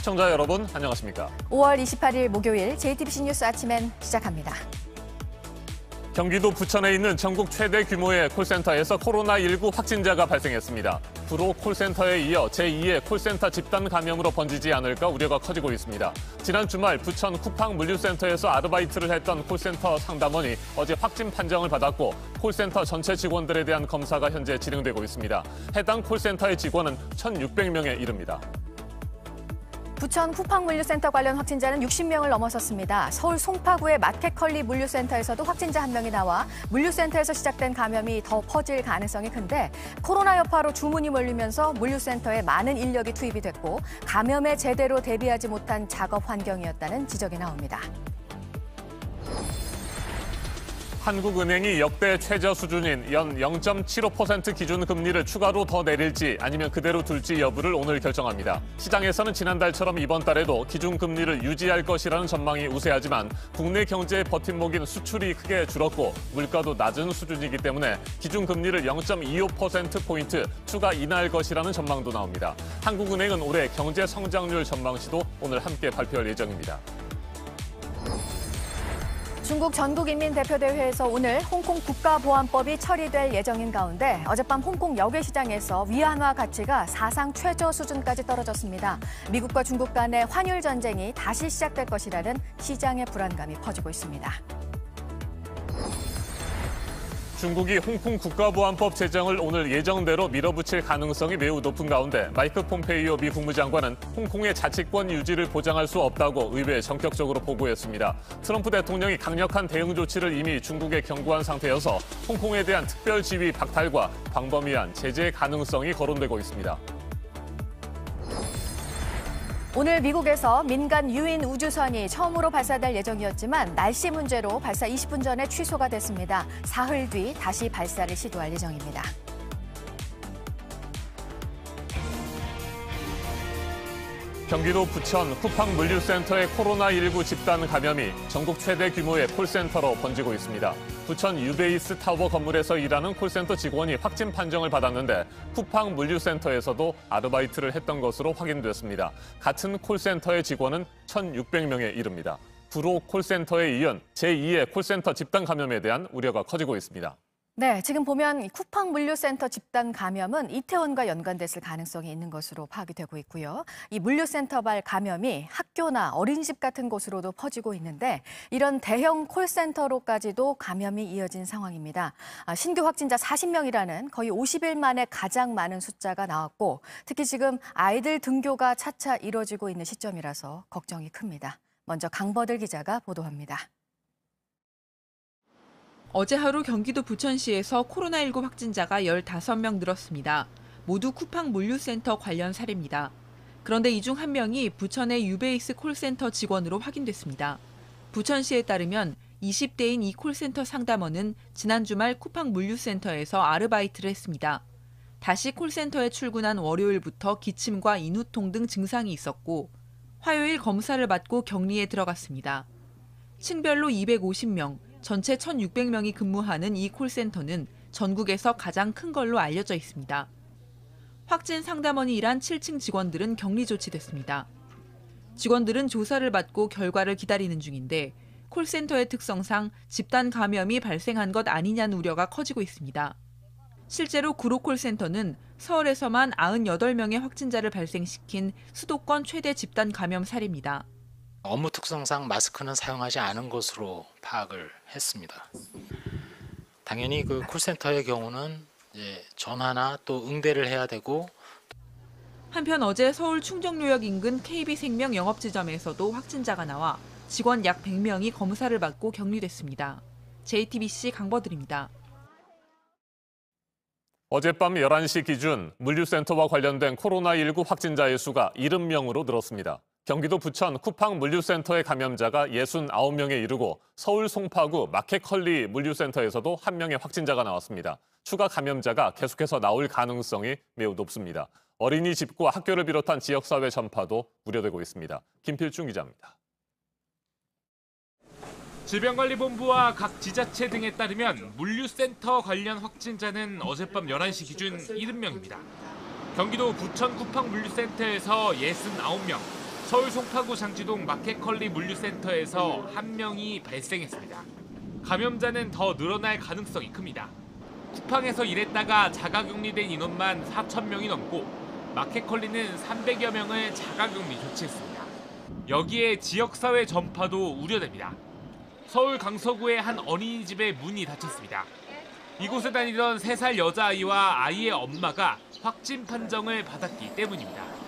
시청자 여러분, 안녕하십니까? 5월 28일 목요일 JTBC 뉴스 아침엔 시작합니다. 경기도 부천에 있는 전국 최대 규모의 콜센터에서 코로나19 확진자가 발생했습니다. 구로 콜센터에 이어 제2의 콜센터 집단 감염으로 번지지 않을까 우려가 커지고 있습니다. 지난 주말 부천 쿠팡 물류센터에서 아르바이트를 했던 콜센터 상담원이 어제 확진 판정을 받았고 콜센터 전체 직원들에 대한 검사가 현재 진행되고 있습니다. 해당 콜센터의 직원은 1,600명에 이릅니다. 부천 쿠팡 물류센터 관련 확진자는 60명을 넘어섰습니다. 서울 송파구의 마켓컬리 물류센터에서도 확진자 1명이 나와 물류센터에서 시작된 감염이 더 퍼질 가능성이 큰데 코로나 여파로 주문이 몰리면서 물류센터에 많은 인력이 투입이 됐고 감염에 제대로 대비하지 못한 작업 환경이었다는 지적이 나옵니다. 한국은행이 역대 최저 수준인 연 0.75% 기준 금리를 추가로 더 내릴지 아니면 그대로 둘지 여부를 오늘 결정합니다. 시장에서는 지난달처럼 이번 달에도 기준 금리를 유지할 것이라는 전망이 우세하지만 국내 경제의 버팀목인 수출이 크게 줄었고 물가도 낮은 수준이기 때문에 기준 금리를 0.25%포인트 추가 인하할 것이라는 전망도 나옵니다. 한국은행은 올해 경제 성장률 전망치도 오늘 함께 발표할 예정입니다. 중국 전국인민대표대회에서 오늘 홍콩 국가보안법이 처리될 예정인 가운데 어젯밤 홍콩 역외시장에서 위안화 가치가 사상 최저 수준까지 떨어졌습니다. 미국과 중국 간의 환율 전쟁이 다시 시작될 것이라는 시장의 불안감이 퍼지고 있습니다. 중국이 홍콩 국가보안법 제정을 오늘 예정대로 밀어붙일 가능성이 매우 높은 가운데 마이크 폼페이오 미 국무장관은 홍콩의 자치권 유지를 보장할 수 없다고 의회에 전격적으로 보고했습니다. 트럼프 대통령이 강력한 대응 조치를 이미 중국에 경고한 상태여서 홍콩에 대한 특별 지위 박탈과 광범위한 제재 가능성이 거론되고 있습니다. 오늘 미국에서 민간 유인 우주선이 처음으로 발사될 예정이었지만 날씨 문제로 발사 20분 전에 취소가 됐습니다. 사흘 뒤 다시 발사를 시도할 예정입니다. 경기도 부천 쿠팡 물류센터의 코로나19 집단 감염이 전국 최대 규모의 콜센터로 번지고 있습니다. 부천 유베이스 타워 건물에서 일하는 콜센터 직원이 확진 판정을 받았는데 쿠팡 물류센터에서도 아르바이트를 했던 것으로 확인됐습니다. 같은 콜센터의 직원은 1,600명에 이릅니다. 구로 콜센터에 이은 제2의 콜센터 집단 감염에 대한 우려가 커지고 있습니다. 네, 지금 보면 쿠팡 물류센터 집단 감염은 이태원과 연관됐을 가능성이 있는 것으로 파악이 되고 있고요. 이 물류센터발 감염이 학교나 어린이집 같은 곳으로도 퍼지고 있는데 이런 대형 콜센터로까지도 감염이 이어진 상황입니다. 신규 확진자 40명이라는 거의 50일 만에 가장 많은 숫자가 나왔고 특히 지금 아이들 등교가 차차 이뤄지고 있는 시점이라서 걱정이 큽니다. 먼저 강버들 기자가 보도합니다. 어제 하루 경기도 부천시에서 코로나19 확진자가 15명 늘었습니다. 모두 쿠팡 물류센터 관련 사례입니다. 그런데 이 중 1명이 부천의 유베이스 콜센터 직원으로 확인됐습니다. 부천시에 따르면 20대인 이 콜센터 상담원은 지난 주말 쿠팡 물류센터에서 아르바이트를 했습니다. 다시 콜센터에 출근한 월요일부터 기침과 인후통 등 증상이 있었고 화요일 검사를 받고 격리에 들어갔습니다. 층별로 250명, 전체 1,600명이 근무하는 이 콜센터는 전국에서 가장 큰 걸로 알려져 있습니다. 확진 상담원이 일한 7층 직원들은 격리 조치됐습니다. 직원들은 조사를 받고 결과를 기다리는 중인데 콜센터의 특성상 집단 감염이 발생한 것 아니냐는 우려가 커지고 있습니다. 실제로 구로 콜센터는 서울에서만 98명의 확진자를 발생시킨 수도권 최대 집단 감염 사례입니다. 업무 특성상 마스크는 사용하지 않은 것으로 파악을 했습니다. 당연히 그 콜센터의 경우는 이제 전화나 또 응대를 해야 되고 한편 어제 서울 충정로역 인근 KB생명 영업지점에서도 확진자가 나와 직원 약 100명이 검사를 받고 격리됐습니다. JTBC 강버들입니다. 어젯밤 11시 기준 물류센터와 관련된 코로나19 확진자의 수가 70명으로 늘었습니다. 경기도 부천 쿠팡 물류센터의 감염자가 69명에 이르고 서울 송파구 마켓컬리 물류센터에서도 1명의 확진자가 나왔습니다. 추가 감염자가 계속해서 나올 가능성이 매우 높습니다. 어린이집과 학교를 비롯한 지역사회 전파도 우려되고 있습니다. 김필중 기자입니다. 질병관리본부와 각 지자체 등에 따르면 물류센터 관련 확진자는 어젯밤 11시 기준 70명입니다. 경기도 부천 쿠팡 물류센터에서 69명, 서울 송파구 장지동 마켓컬리 물류센터에서 한 명이 발생했습니다. 감염자는 더 늘어날 가능성이 큽니다. 쿠팡에서 일했다가 자가격리된 인원만 4,000명이 넘고 마켓컬리는 300여 명을 자가격리 조치했습니다. 여기에 지역사회 전파도 우려됩니다. 서울 강서구의 한 어린이집의 문이 닫혔습니다. 이곳에 다니던 3살 여자아이와 아이의 엄마가 확진 판정을 받았기 때문입니다.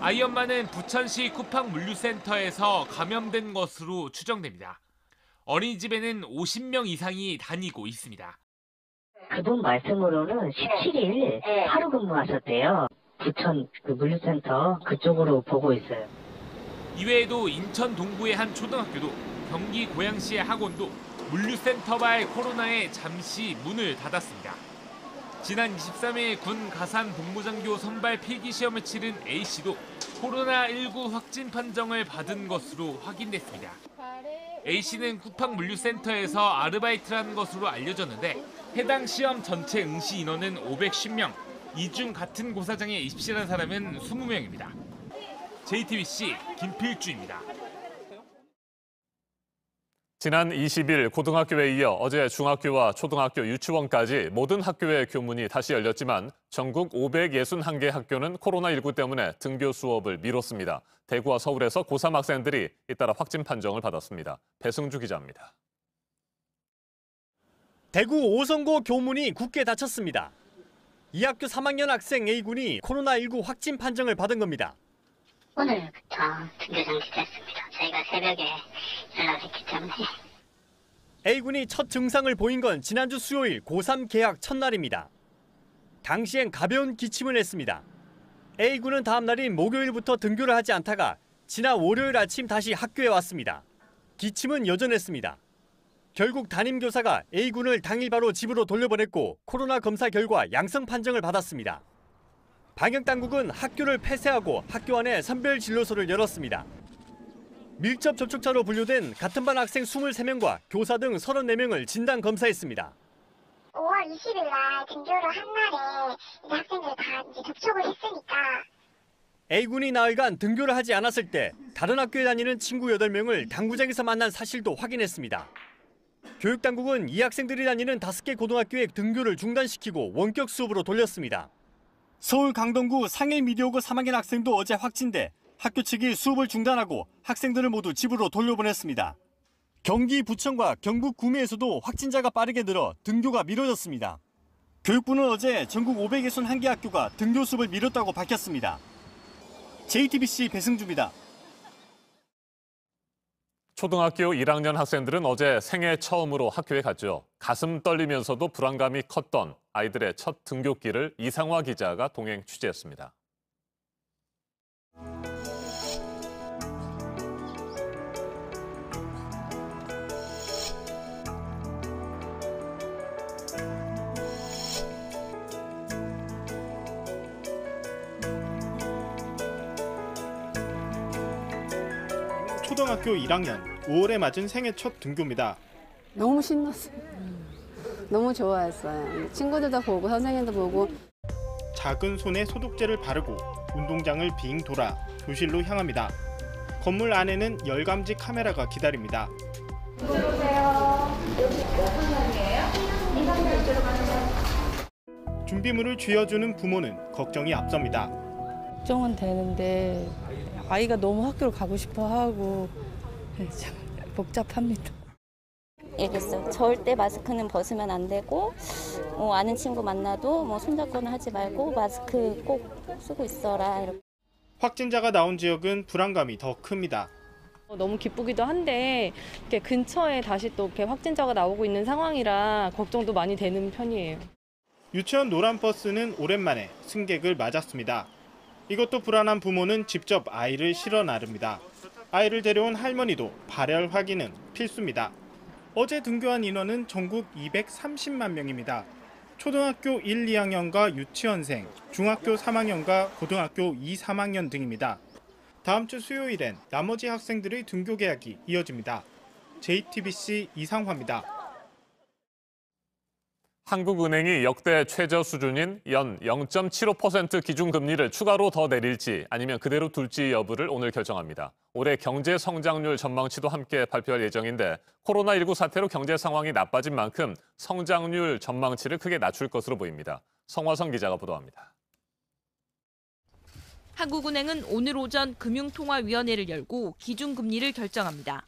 아이 엄마는 부천시 쿠팡 물류센터에서 감염된 것으로 추정됩니다. 어린이집에는 50명 이상이 다니고 있습니다. 그분 말씀으로는 17일 하루 근무하셨대요. 부천 물류센터 그쪽으로 보고 있어요. 이외에도 인천 동구의 한 초등학교도 경기 고양시의 학원도 물류센터발 코로나에 잠시 문을 닫았습니다. 지난 23일 군 가산 복무장교 선발 필기시험을 치른 A씨도 코로나19 확진 판정을 받은 것으로 확인됐습니다. A씨는 쿠팡 물류센터에서 아르바이트를 한 것으로 알려졌는데 해당 시험 전체 응시 인원은 510명, 이 중 같은 고사장에 입시한 사람은 20명입니다. JTBC 김필주입니다. 지난 20일 고등학교에 이어 어제 중학교와 초등학교, 유치원까지 모든 학교의 교문이 다시 열렸지만 전국 561개 학교는 코로나19 때문에 등교 수업을 미뤘습니다. 대구와 서울에서 고3 학생들이 잇따라 확진 판정을 받았습니다. 배승주 기자입니다. 대구 오성고 교문이 굳게 닫혔습니다. 이 학교 3학년 학생 A군이 코로나19 확진 판정을 받은 겁니다. 오늘부터 등교 정지됐습니다. 저희가 새벽에 연락했기 때문에. A군이 첫 증상을 보인 건 지난주 수요일 고3 개학 첫날입니다. 당시엔 가벼운 기침을 했습니다. A군은 다음 날인 목요일부터 등교를 하지 않다가 지난 월요일 아침 다시 학교에 왔습니다. 기침은 여전했습니다. 결국 담임교사가 A군을 당일 바로 집으로 돌려보냈고 코로나 검사 결과 양성 판정을 받았습니다. 방역당국은 학교를 폐쇄하고 학교 안에 선별진료소를 열었습니다. 밀접 접촉자로 분류된 같은 반 학생 23명과 교사 등 34명을 진단검사했습니다. 5월 20일 날 등교를 한 날에 이제 학생들이 다 이제 접촉을 했으니까. A군이 나흘간 등교를 하지 않았을 때 다른 학교에 다니는 친구 8명을 당구장에서 만난 사실도 확인했습니다. 교육당국은 이 학생들이 다니는 5개 고등학교의 등교를 중단시키고 원격 수업으로 돌렸습니다. 서울 강동구 상일미디어고 3학년 학생도 어제 확진돼 학교 측이 수업을 중단하고 학생들을 모두 집으로 돌려보냈습니다. 경기 부천과 경북 구미에서도 확진자가 빠르게 늘어 등교가 미뤄졌습니다. 교육부는 어제 전국 561개 학교가 등교 수업을 미뤘다고 밝혔습니다. JTBC 배승주입니다. 초등학교 1학년 학생들은 어제 생애 처음으로 학교에 갔죠. 가슴 떨리면서도 불안감이 컸던 아이들의 첫 등교길을 이상화 기자가 동행 취재했습니다. 초등학교 1학년 5월에 맞은 생애 첫 등교입니다. 너무 신났어요. 너무 좋아했어요. 친구들도 보고 선생님도 보고. 작은 손에 소독제를 바르고 운동장을 빙 돌아 교실로 향합니다. 건물 안에는 열감지 카메라가 기다립니다. 준비물을 쥐어주는 부모는 걱정이 앞섭니다. 걱정은 되는데 아이가 너무 학교를 가고 싶어 하고 참 복잡합니다. 얘기했어요. 절대 마스크는 벗으면 안 되고 아는 친구 만나도 손잡고는 하지 말고 마스크 꼭 쓰고 있어라. 이렇게. 확진자가 나온 지역은 불안감이 더 큽니다. 너무 기쁘기도 한데 이렇게 근처에 다시 또 이렇게 확진자가 나오고 있는 상황이라 걱정도 많이 되는 편이에요. 유치원 노란 버스는 오랜만에 승객을 맞았습니다. 이것도 불안한 부모는 직접 아이를 실어 나릅니다. 아이를 데려온 할머니도 발열 확인은 필수입니다. 어제 등교한 인원은 전국 230만 명입니다. 초등학교 1, 2학년과 유치원생, 중학교 3학년과 고등학교 2, 3학년 등입니다. 다음 주 수요일엔 나머지 학생들의 등교 개학이 이어집니다. JTBC 이상화입니다. 한국은행이 역대 최저 수준인 연 0.75% 기준금리를 추가로 더 내릴지 아니면 그대로 둘지 여부를 오늘 결정합니다. 올해 경제 성장률 전망치도 함께 발표할 예정인데 코로나19 사태로 경제 상황이 나빠진 만큼 성장률 전망치를 크게 낮출 것으로 보입니다. 성화성 기자가 보도합니다. 한국은행은 오늘 오전 금융통화위원회를 열고 기준금리를 결정합니다.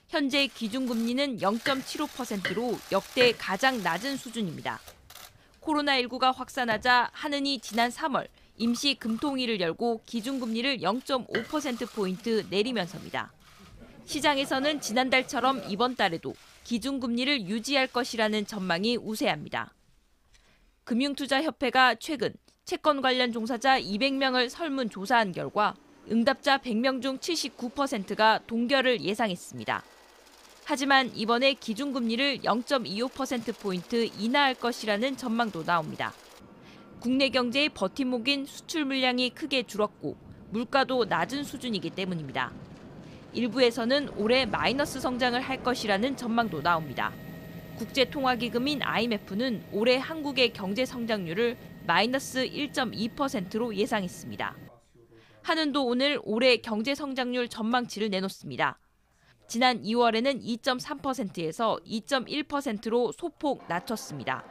현재 기준금리는 0.75%로 역대 가장 낮은 수준입니다. 코로나19가 확산하자 한은이 지난 3월 임시 금통위를 열고 기준금리를 0.5%포인트 내리면서입니다. 시장에서는 지난달처럼 이번 달에도 기준금리를 유지할 것이라는 전망이 우세합니다. 금융투자협회가 최근 채권 관련 종사자 200명을 설문조사한 결과 응답자 100명 중 79%가 동결을 예상했습니다. 하지만 이번에 기준금리를 0.25%포인트 인하할 것이라는 전망도 나옵니다. 국내 경제의 버팀목인 수출 물량이 크게 줄었고 물가도 낮은 수준이기 때문입니다. 일부에서는 올해 마이너스 성장을 할 것이라는 전망도 나옵니다. 국제통화기금인 IMF는 올해 한국의 경제 성장률을 마이너스 1.2%로 예상했습니다. 한은도 오늘 올해 경제 성장률 전망치를 내놓습니다. 지난 2월에는 2.3%에서 2.1%로 소폭 낮췄습니다.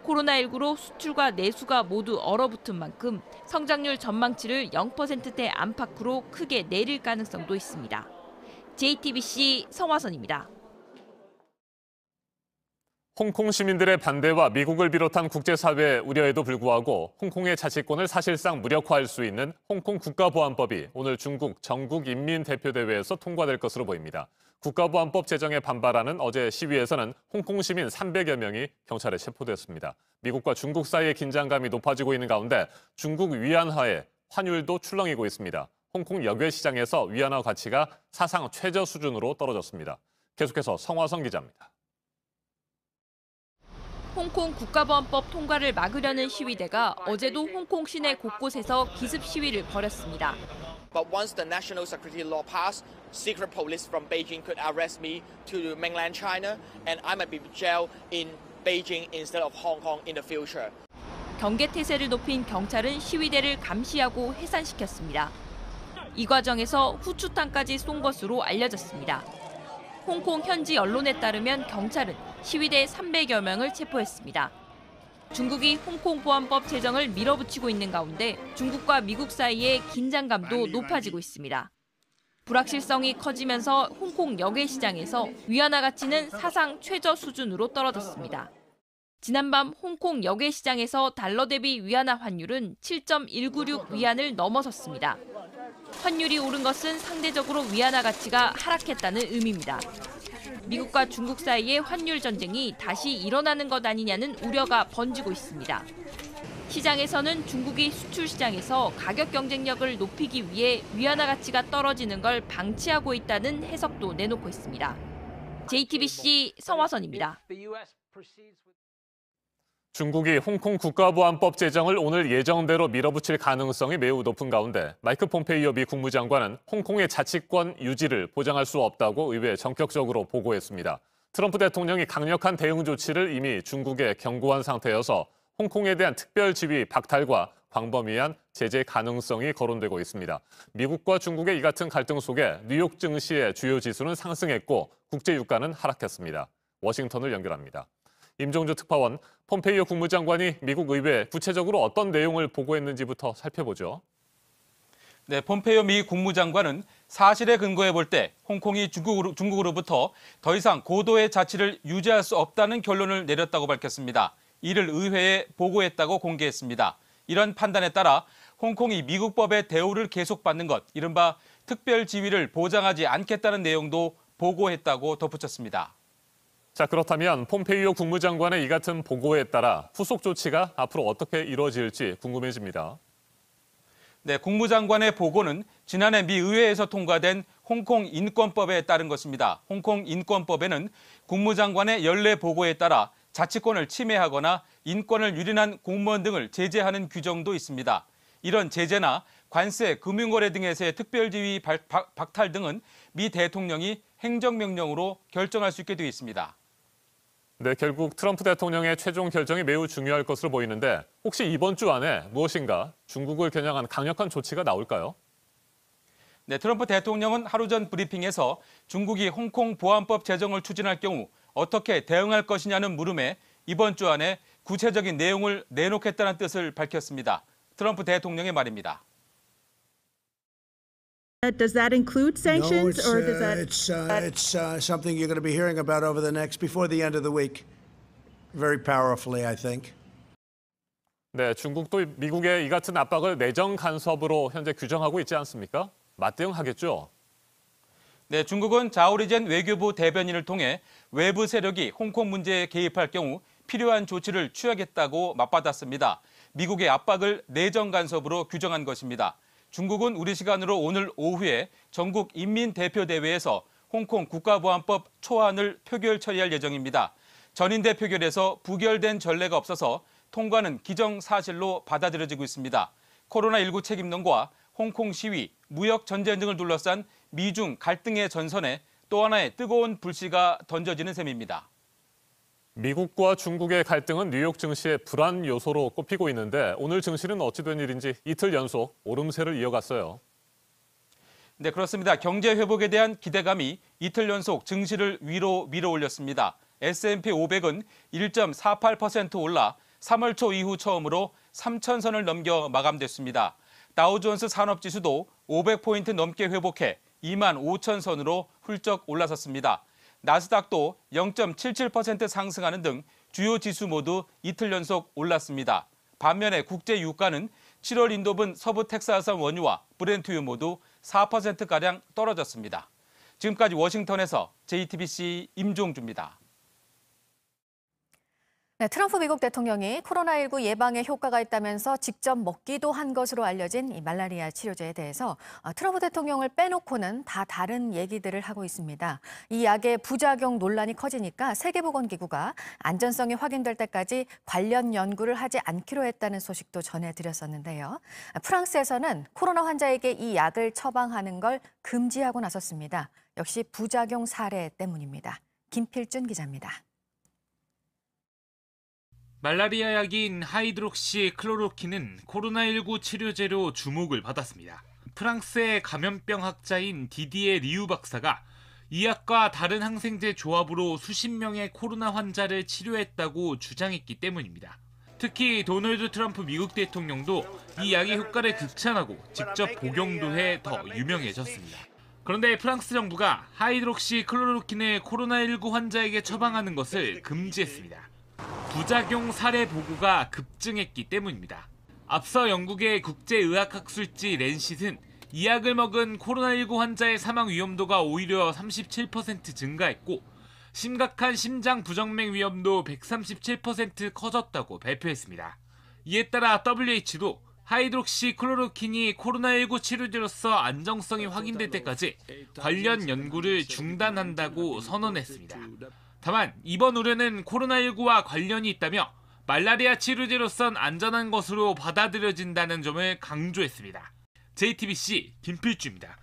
코로나19로 수출과 내수가 모두 얼어붙은 만큼 성장률 전망치를 0%대 안팎으로 크게 내릴 가능성도 있습니다. JTBC 성화선입니다. 홍콩 시민들의 반대와 미국을 비롯한 국제사회의 우려에도 불구하고 홍콩의 자치권을 사실상 무력화할 수 있는 홍콩 국가보안법이 오늘 중국 전국인민대표대회에서 통과될 것으로 보입니다. 국가보안법 제정에 반발하는 어제 시위에서는 홍콩 시민 300여 명이 경찰에 체포됐습니다. 미국과 중국 사이의 긴장감이 높아지고 있는 가운데 중국 위안화에 환율도 출렁이고 있습니다. 홍콩 역외시장에서 위안화 가치가 사상 최저 수준으로 떨어졌습니다. 계속해서 성화성 기자입니다. 홍콩 국가보안법 통과를 막으려는 시위대가 어제도 홍콩 시내 곳곳에서 기습 시위를 벌였습니다. But once the national security law passed, secret police from Beijing could arrest me to mainland China, and I might be jailed in Beijing instead of Hong Kong in the future. 경계 태세를 높인 경찰은 시위대를 감시하고 해산시켰습니다. 이 과정에서 후추탄까지 쏜 것으로 알려졌습니다. 홍콩 현지 언론에 따르면 경찰은 시위대 300여 명을 체포했습니다. 중국이 홍콩 보안법 제정을 밀어붙이고 있는 가운데 중국과 미국 사이의 긴장감도 높아지고 있습니다. 불확실성이 커지면서 홍콩 역외시장에서 위안화 가치는 사상 최저 수준으로 떨어졌습니다. 지난밤 홍콩 역외시장에서 달러 대비 위안화 환율은 7.196 위안을 넘어섰습니다. 환율이 오른 것은 상대적으로 위안화 가치가 하락했다는 의미입니다. 미국과 중국 사이의 환율 전쟁이 다시 일어나는 것 아니냐는 우려가 번지고 있습니다. 시장에서는 중국이 수출 시장에서 가격 경쟁력을 높이기 위해 위안화 가치가 떨어지는 걸 방치하고 있다는 해석도 내놓고 있습니다. JTBC 성화선입니다. 중국이 홍콩 국가보안법 제정을 오늘 예정대로 밀어붙일 가능성이 매우 높은 가운데 마이크 폼페이오 미 국무장관은 홍콩의 자치권 유지를 보장할 수 없다고 의회에 전격적으로 보고했습니다. 트럼프 대통령이 강력한 대응 조치를 이미 중국에 경고한 상태여서 홍콩에 대한 특별 지위 박탈과 광범위한 제재 가능성이 거론되고 있습니다. 미국과 중국의 이 같은 갈등 속에 뉴욕 증시의 주요 지수는 상승했고 국제 유가는 하락했습니다. 워싱턴을 연결합니다. 임종주 특파원, 폼페이오 국무장관이 미국 의회에 구체적으로 어떤 내용을 보고했는지부터 살펴보죠. 네, 폼페이오 미 국무장관은 사실에 근거해 볼 때 홍콩이 중국으로부터 더 이상 고도의 자치를 유지할 수 없다는 결론을 내렸다고 밝혔습니다. 이를 의회에 보고했다고 공개했습니다. 이런 판단에 따라 홍콩이 미국법의 대우를 계속받는 것, 이른바 특별 지위를 보장하지 않겠다는 내용도 보고했다고 덧붙였습니다. 자, 그렇다면 폼페이오 국무장관의 이 같은 보고에 따라 후속 조치가 앞으로 어떻게 이루어질지 궁금해집니다. 네, 국무장관의 보고는 지난해 미 의회에서 통과된 홍콩 인권법에 따른 것입니다. 홍콩 인권법에는 국무장관의 연례 보고에 따라 자치권을 침해하거나 인권을 유린한 공무원 등을 제재하는 규정도 있습니다. 이런 제재나 관세, 금융거래 등에서의 특별지위 박탈 등은 미 대통령이 행정명령으로 결정할 수 있게 되어 있습니다. 네, 결국 트럼프 대통령의 최종 결정이 매우 중요할 것으로 보이는데 혹시 이번 주 안에 무엇인가 중국을 겨냥한 강력한 조치가 나올까요? 네, 트럼프 대통령은 하루 전 브리핑에서 중국이 홍콩 보안법 제정을 추진할 경우 어떻게 대응할 것이냐는 물음에 이번 주 안에 구체적인 내용을 내놓겠다는 뜻을 밝혔습니다. 트럼프 대통령의 말입니다. Does that include sanctions, No, or does that? It's something you're going to be hearing about before the end of the week, very powerfully, I think. 네, 중국도 미국의 이 같은 압박을 내정 간섭으로 현재 규정하고 있지 않습니까? 맞대응하겠죠? 네, 중국은 자오리젠 외교부 대변인을 통해 외부 세력이 홍콩 문제에 개입할 경우 필요한 조치를 취하겠다고 맞받았습니다. 미국의 압박을 내정 간섭으로 규정한 것입니다. 중국은 우리 시간으로 오늘 오후에 전국 인민대표대회에서 홍콩 국가보안법 초안을 표결 처리할 예정입니다. 전인대 표결에서 부결된 전례가 없어서 통과는 기정사실로 받아들여지고 있습니다. 코로나19 책임론과 홍콩 시위, 무역 전쟁 등을 둘러싼 미중 갈등의 전선에 또 하나의 뜨거운 불씨가 던져지는 셈입니다. 미국과 중국의 갈등은 뉴욕 증시의 불안 요소로 꼽히고 있는데 오늘 증시는 어찌 된 일인지 이틀 연속 오름세를 이어갔어요. 네, 그렇습니다. 경제 회복에 대한 기대감이 이틀 연속 증시를 위로 밀어올렸습니다. S&P 500은 1.48% 올라 3월 초 이후 처음으로 3,000선을 넘겨 마감됐습니다. 다우존스 산업지수도 500포인트 넘게 회복해 25,000선으로 훌쩍 올라섰습니다. 나스닥도 0.77% 상승하는 등 주요 지수 모두 이틀 연속 올랐습니다. 반면에 국제 유가는 7월 인도분 서부 텍사스산 원유와 브렌트유 모두 4%가량 떨어졌습니다. 지금까지 워싱턴에서 JTBC 임종주입니다. 네, 트럼프 미국 대통령이 코로나19 예방에 효과가 있다면서 직접 먹기도 한 것으로 알려진 이 말라리아 치료제에 대해서 트럼프 대통령을 빼놓고는 다 다른 얘기들을 하고 있습니다. 이 약의 부작용 논란이 커지니까 세계보건기구가 안전성이 확인될 때까지 관련 연구를 하지 않기로 했다는 소식도 전해드렸었는데요. 프랑스에서는 코로나 환자에게 이 약을 처방하는 걸 금지하고 나섰습니다. 역시 부작용 사례 때문입니다. 김필준 기자입니다. 말라리아 약인 하이드록시 클로로킨은 코로나19 치료제로 주목을 받았습니다. 프랑스의 감염병 학자인 디디에 리우 박사가 이 약과 다른 항생제 조합으로 수십 명의 코로나 환자를 치료했다고 주장했기 때문입니다. 특히 도널드 트럼프 미국 대통령도 이 약의 효과를 극찬하고 직접 복용도 해 더 유명해졌습니다. 그런데 프랑스 정부가 하이드록시 클로로킨을 코로나19 환자에게 처방하는 것을 금지했습니다. 부작용 사례 보고가 급증했기 때문입니다. 앞서 영국의 국제의학학술지 랜싯은 이 약을 먹은 코로나19 환자의 사망 위험도가 오히려 37% 증가했고 심각한 심장 부정맥 위험도 137% 커졌다고 발표했습니다. 이에 따라 WH도 하이드록시 클로로킨이 코로나19 치료제로서 안정성이 확인될 때까지 관련 연구를 중단한다고 선언했습니다. 다만 이번 우려는 코로나19와 관련이 있다며 말라리아 치료제로선 안전한 것으로 받아들여진다는 점을 강조했습니다. JTBC 김필주입니다.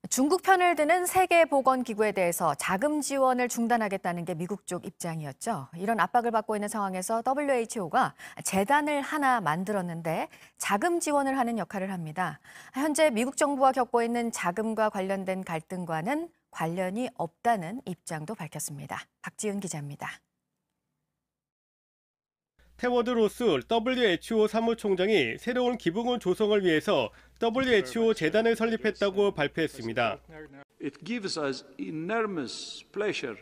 중국 편을 드는 세계보건기구에 대해서 자금 지원을 중단하겠다는 게 미국 쪽 입장이었죠. 이런 압박을 받고 있는 상황에서 WHO가 재단을 하나 만들었는데 자금 지원을 하는 역할을 합니다. 현재 미국 정부가 겪고 있는 자금과 관련된 갈등과는 관련이 없다는 입장도 밝혔습니다. 박지윤 기자입니다. 테워드 로스 WHO 사무총장이 새로운 기부금 조성을 위해서 WHO 재단을 설립했다고 발표했습니다. It gives us enormous pleasure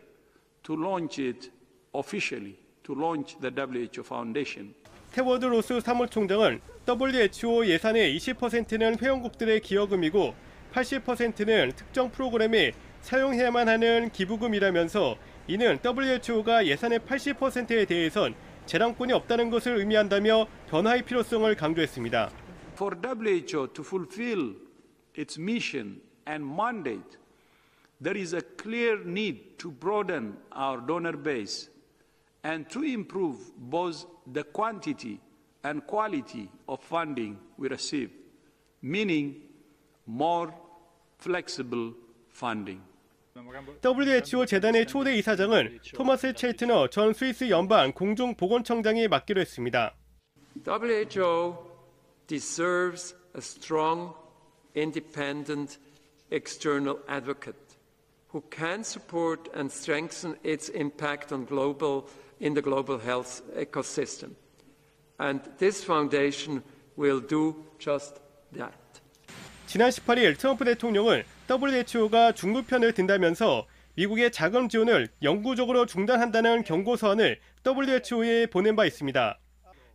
to launch it officially, to launch the WHO Foundation. 테워드 로스 사무총장은 WHO 예산의 20%는 회원국들의 기여금이고 80%는 특정 프로그램에 사용해야만 하는 기부금이라면서 이는 WHO가 예산의 80%에 대해선 재량권이 없다는 것을 의미한다며 변화의 필요성을 강조했습니다. For WHO to fulfill its mission and mandate, there is a clear need to broaden our donor base and to improve both the quantity and quality of funding we receive, meaning more flexible funding. WHO 재단의 초대 이사장은 토마스 체이트너 전 스위스 연방 공중보건청장이 맡기로 했습니다. WHO deserves a strong, independent external advocate who can support and strengthen its impact on in the global health ecosystem. And this foundation will do just that. 지난 18일 트럼프 대통령은 WHO가 중국 편을 든다면서 미국의 자금 지원을 영구적으로 중단한다는 경고서한을 WHO에 보낸 바 있습니다.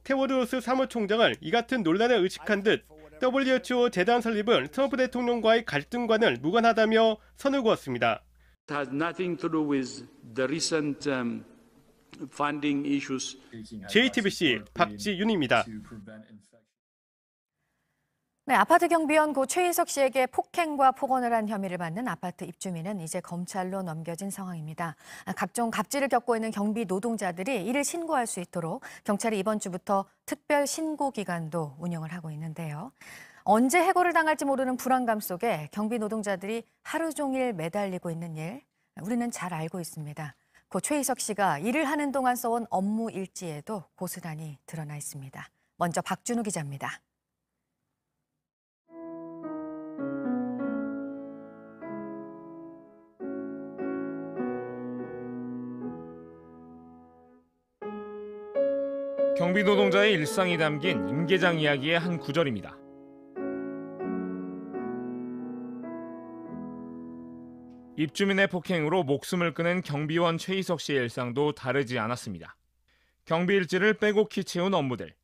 테워드로스 사무총장은 이 같은 논란을 의식한 듯 WHO 재단 설립은 트럼프 대통령과의 갈등과는 무관하다며 선을 그었습니다. It has nothing to do with the recent funding issues. JTBC 박지윤입니다. 네, 아파트 경비원 고 최희석 씨에게 폭행과 폭언을 한 혐의를 받는 아파트 입주민은 이제 검찰로 넘겨진 상황입니다. 각종 갑질을 겪고 있는 경비 노동자들이 이를 신고할 수 있도록 경찰이 이번 주부터 특별 신고 기간도 운영을 하고 있는데요. 언제 해고를 당할지 모르는 불안감 속에 경비 노동자들이 하루 종일 매달리고 있는 일, 우리는 잘 알고 있습니다. 고 최희석 씨가 일을 하는 동안 써온 업무 일지에도 고스란히 드러나 있습니다. 먼저 박준우 기자입니다. 경비 노동자의 일상이 담긴 임계장 이야기의 한 구절입니다. 입주민의 폭행으로 목숨을 끊은 경비원 최희석 씨의 일상도 다르지 않았습니다. 경비 일지를 빼곡히 채운 업무들.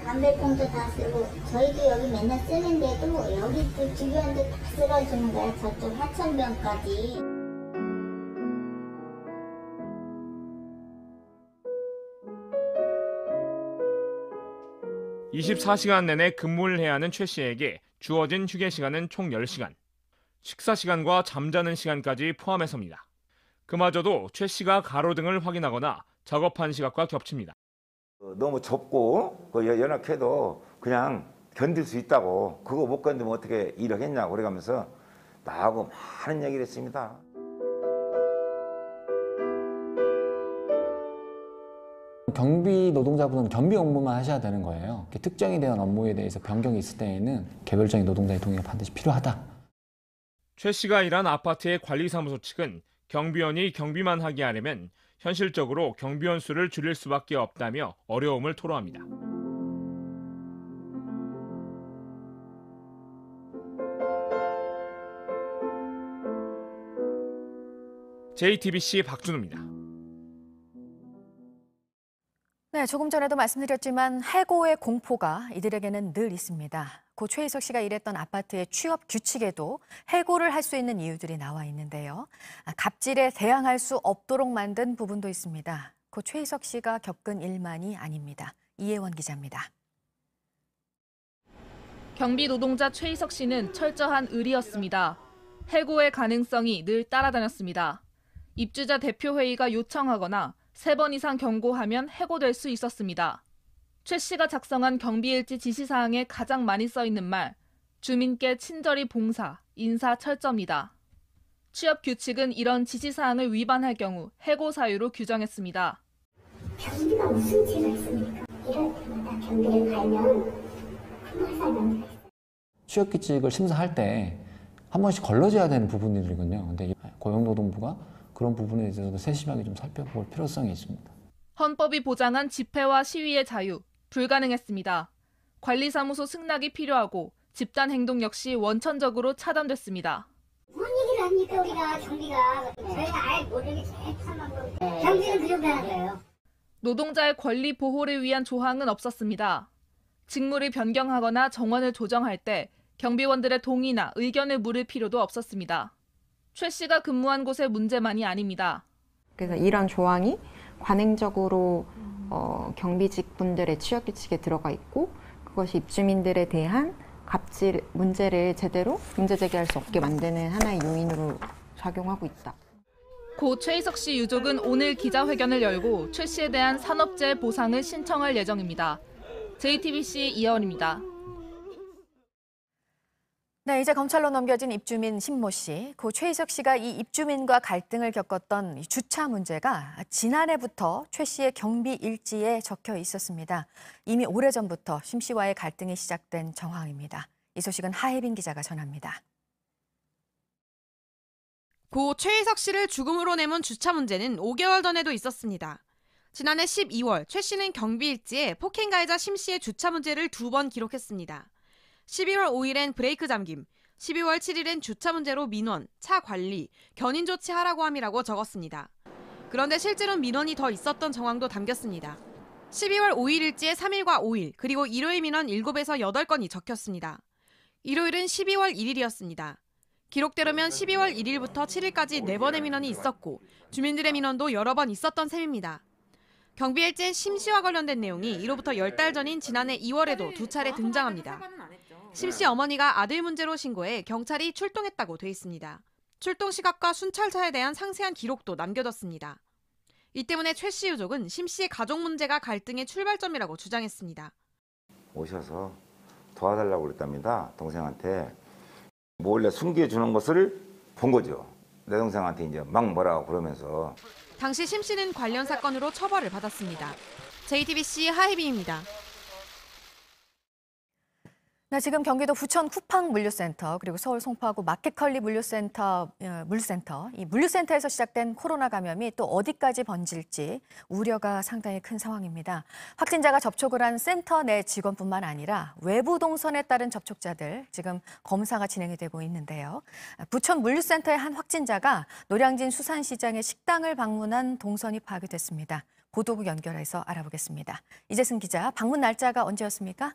담배꽁초 다 쓰고 저희도 여기 맨날 쓰는데도 여기 그 주변도 다 쓸어주는 거야. 저쪽 하천변까지. 24시간 내내 근무를 해야 하는 최 씨에게 주어진 휴게 시간은 총 10시간. 식사 시간과 잠자는 시간까지 포함해서입니다. 그마저도 최 씨가 가로등을 확인하거나 작업한 시각과 겹칩니다. 너무 좁고 연약해도 그냥 견딜 수 있다고, 그거 못 견디면 어떻게 일을 했냐고 그래가면서 나하고 많은 얘기를 했습니다. 경비 노동자분은 경비 업무만 하셔야 되는 거예요. 특정이 된 업무에 대해서 변경이 있을 때에는 개별적인 노동자의 동의가 반드시 필요하다. 최 씨가 일한 아파트의 관리사무소 측은 경비원이 경비만 하게 하려면 현실적으로 경비원 수를 줄일 수밖에 없다며 어려움을 토로합니다. JTBC 박준우입니다. 네, 조금 전에도 말씀드렸지만 해고의 공포가 이들에게는 늘 있습니다. 고 최희석 씨가 일했던 아파트의 취업 규칙에도 해고를 할 수 있는 이유들이 나와 있는데요. 갑질에 대항할 수 없도록 만든 부분도 있습니다. 고 최희석 씨가 겪은 일만이 아닙니다. 이혜원 기자입니다. 경비 노동자 최희석 씨는 철저한 의리였습니다. 해고의 가능성이 늘 따라다녔습니다. 입주자 대표회의가 요청하거나 3번 이상 경고하면 해고될 수 있었습니다. 최 씨가 작성한 경비일지 지시사항에 가장 많이 써있는 말, 주민께 친절히 봉사, 인사 철저입니다. 취업 규칙은 이런 지시사항을 위반할 경우 해고 사유로 규정했습니다. 경비가 무슨 죄가 있습니까? 이럴 때마다 경비를 갈면 흠화살 만들어 있어요. 취업 규칙을 심사할 때 한 번씩 걸러져야 되는 부분이거든요. 근데 고용노동부가 그런 부분에 대해서도 세심하게 좀 살펴볼 필요성이 있습니다. 헌법이 보장한 집회와 시위의 자유, 불가능했습니다. 관리사무소 승낙이 필요하고 집단 행동 역시 원천적으로 차단됐습니다. 뭔 얘기를 합니까 우리가 경비가. 저희가 아예 모르게 제일 참한 거. 경비는 그 정도 하는 거예요. 노동자의 권리 보호를 위한 조항은 없었습니다. 직무를 변경하거나 정원을 조정할 때 경비원들의 동의나 의견을 물을 필요도 없었습니다. 최 씨가 근무한 곳의 문제만이 아닙니다. 그래서 이런 조항이 관행적으로 경비직 분들의 취업 규칙에 들어가 있고 그것이 입주민들에 대한 갑질 문제를 제대로 문제 제기할 수 없게 만드는 하나의 요인으로 작용하고 있다. 고 최희석 씨 유족은 오늘 기자회견을 열고 최 씨에 대한 산업재해 보상을 신청할 예정입니다. JTBC 이혜원입니다. 네, 이제 검찰로 넘겨진 입주민 신모 씨. 고 최희석 씨가 이 입주민과 갈등을 겪었던 이 주차 문제가 지난해부터 최 씨의 경비 일지에 적혀 있었습니다. 이미 오래전부터 심 씨와의 갈등이 시작된 정황입니다. 이 소식은 하혜빈 기자가 전합니다. 고 최희석 씨를 죽음으로 내몬 주차 문제는 5개월 전에도 있었습니다. 지난해 12월 최 씨는 경비 일지에 폭행 가해자 심 씨의 주차 문제를 2번 기록했습니다. 12월 5일엔 브레이크 잠김, 12월 7일엔 주차 문제로 민원, 차 관리, 견인 조치하라고 함이라고 적었습니다. 그런데 실제로는 민원이 더 있었던 정황도 담겼습니다. 12월 5일 일지에 3일과 5일, 그리고 일요일 민원 7에서 8건이 적혔습니다. 일요일은 12월 1일이었습니다. 기록대로면 12월 1일부터 7일까지 4번의 민원이 있었고 주민들의 민원도 여러 번 있었던 셈입니다. 경비 일지엔 심 씨와 관련된 내용이 이로부터 10달 전인 지난해 2월에도 2차례 등장합니다. 심 씨 어머니가 아들 문제로 신고해 경찰이 출동했다고 돼 있습니다. 출동 시각과 순찰차에 대한 상세한 기록도 남겨뒀습니다. 이 때문에 최 씨 유족은 심 씨의 가족 문제가 갈등의 출발점이라고 주장했습니다. 오셔서 도와달라고 그랬답니다. 동생한테 몰래 숨겨주는 것을 본 거죠. 내 동생한테 이제 막 뭐라고 그러면서. 당시 심 씨는 관련 사건으로 처벌을 받았습니다. JTBC 하혜빈입니다. 네, 지금 경기도 부천 쿠팡 물류센터 그리고 서울 송파구 마켓컬리 물류센터, 이 물류센터에서 시작된 코로나 감염이 또 어디까지 번질지 우려가 상당히 큰 상황입니다. 확진자가 접촉을 한 센터 내 직원뿐만 아니라 외부 동선에 따른 접촉자들 지금 검사가 진행이 되고 있는데요. 부천 물류센터의 한 확진자가 노량진 수산시장의 식당을 방문한 동선이 파악이 됐습니다. 보도국 연결해서 알아보겠습니다. 이재승 기자, 방문 날짜가 언제였습니까?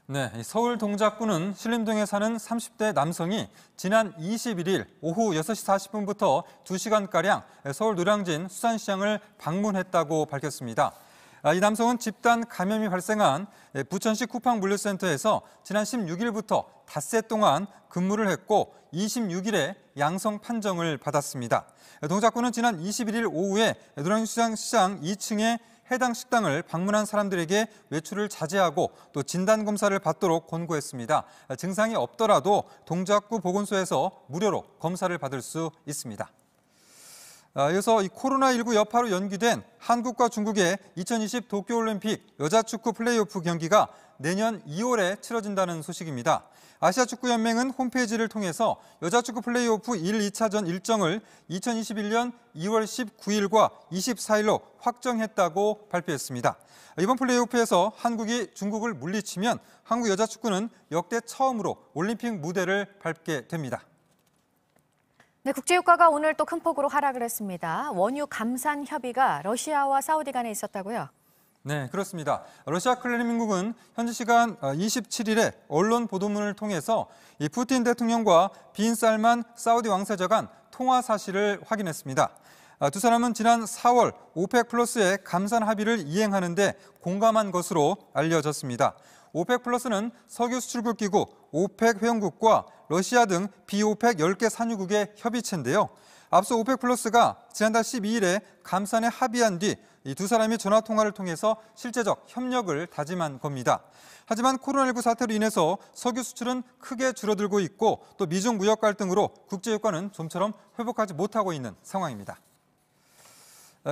네, 서울 동작구는 신림동에 사는 30대 남성이 지난 21일 오후 6시 40분부터 2시간가량 서울 노량진 수산시장을 방문했다고 밝혔습니다. 이 남성은 집단 감염이 발생한 부천시 쿠팡 물류센터에서 지난 16일부터 닷새 동안 근무를 했고 26일에 양성 판정을 받았습니다. 동작구는 지난 21일 오후에 노량진 시장 2층에 해당 식당을 방문한 사람들에게 외출을 자제하고 또 진단검사를 받도록 권고했습니다. 증상이 없더라도 동작구 보건소에서 무료로 검사를 받을 수 있습니다. 이어서 이 코로나19 여파로 연기된 한국과 중국의 2020 도쿄올림픽 여자축구 플레이오프 경기가 내년 2월에 치러진다는 소식입니다. 아시아축구연맹은 홈페이지를 통해서 여자축구 플레이오프 1, 2차전 일정을 2021년 2월 19일과 24일로 확정했다고 발표했습니다. 이번 플레이오프에서 한국이 중국을 물리치면 한국 여자축구는 역대 처음으로 올림픽 무대를 밟게 됩니다. 네, 국제유가가 오늘 또 큰 폭으로 하락을 했습니다. 원유 감산 협의가 러시아와 사우디 간에 있었다고요? 네, 그렇습니다. 러시아 크렘린궁은 현지 시간 27일에 언론 보도문을 통해서 이 푸틴 대통령과 빈 살만 사우디 왕세자 간 통화 사실을 확인했습니다. 두 사람은 지난 4월 오펙 플러스의 감산 합의를 이행하는 데 공감한 것으로 알려졌습니다. 오펙 플러스는 석유 수출국 기구 오펙 회원국과 러시아 등 비오펙 10개 산유국의 협의체인데요. 앞서 오펙 플러스가 지난달 12일에 감산에 합의한 뒤 이 두 사람이 전화 통화를 통해서 실제적 협력을 다짐한 겁니다. 하지만 코로나19 사태로 인해서 석유 수출은 크게 줄어들고 있고 또 미중 무역 갈등으로 국제유가는 좀처럼 회복하지 못하고 있는 상황입니다.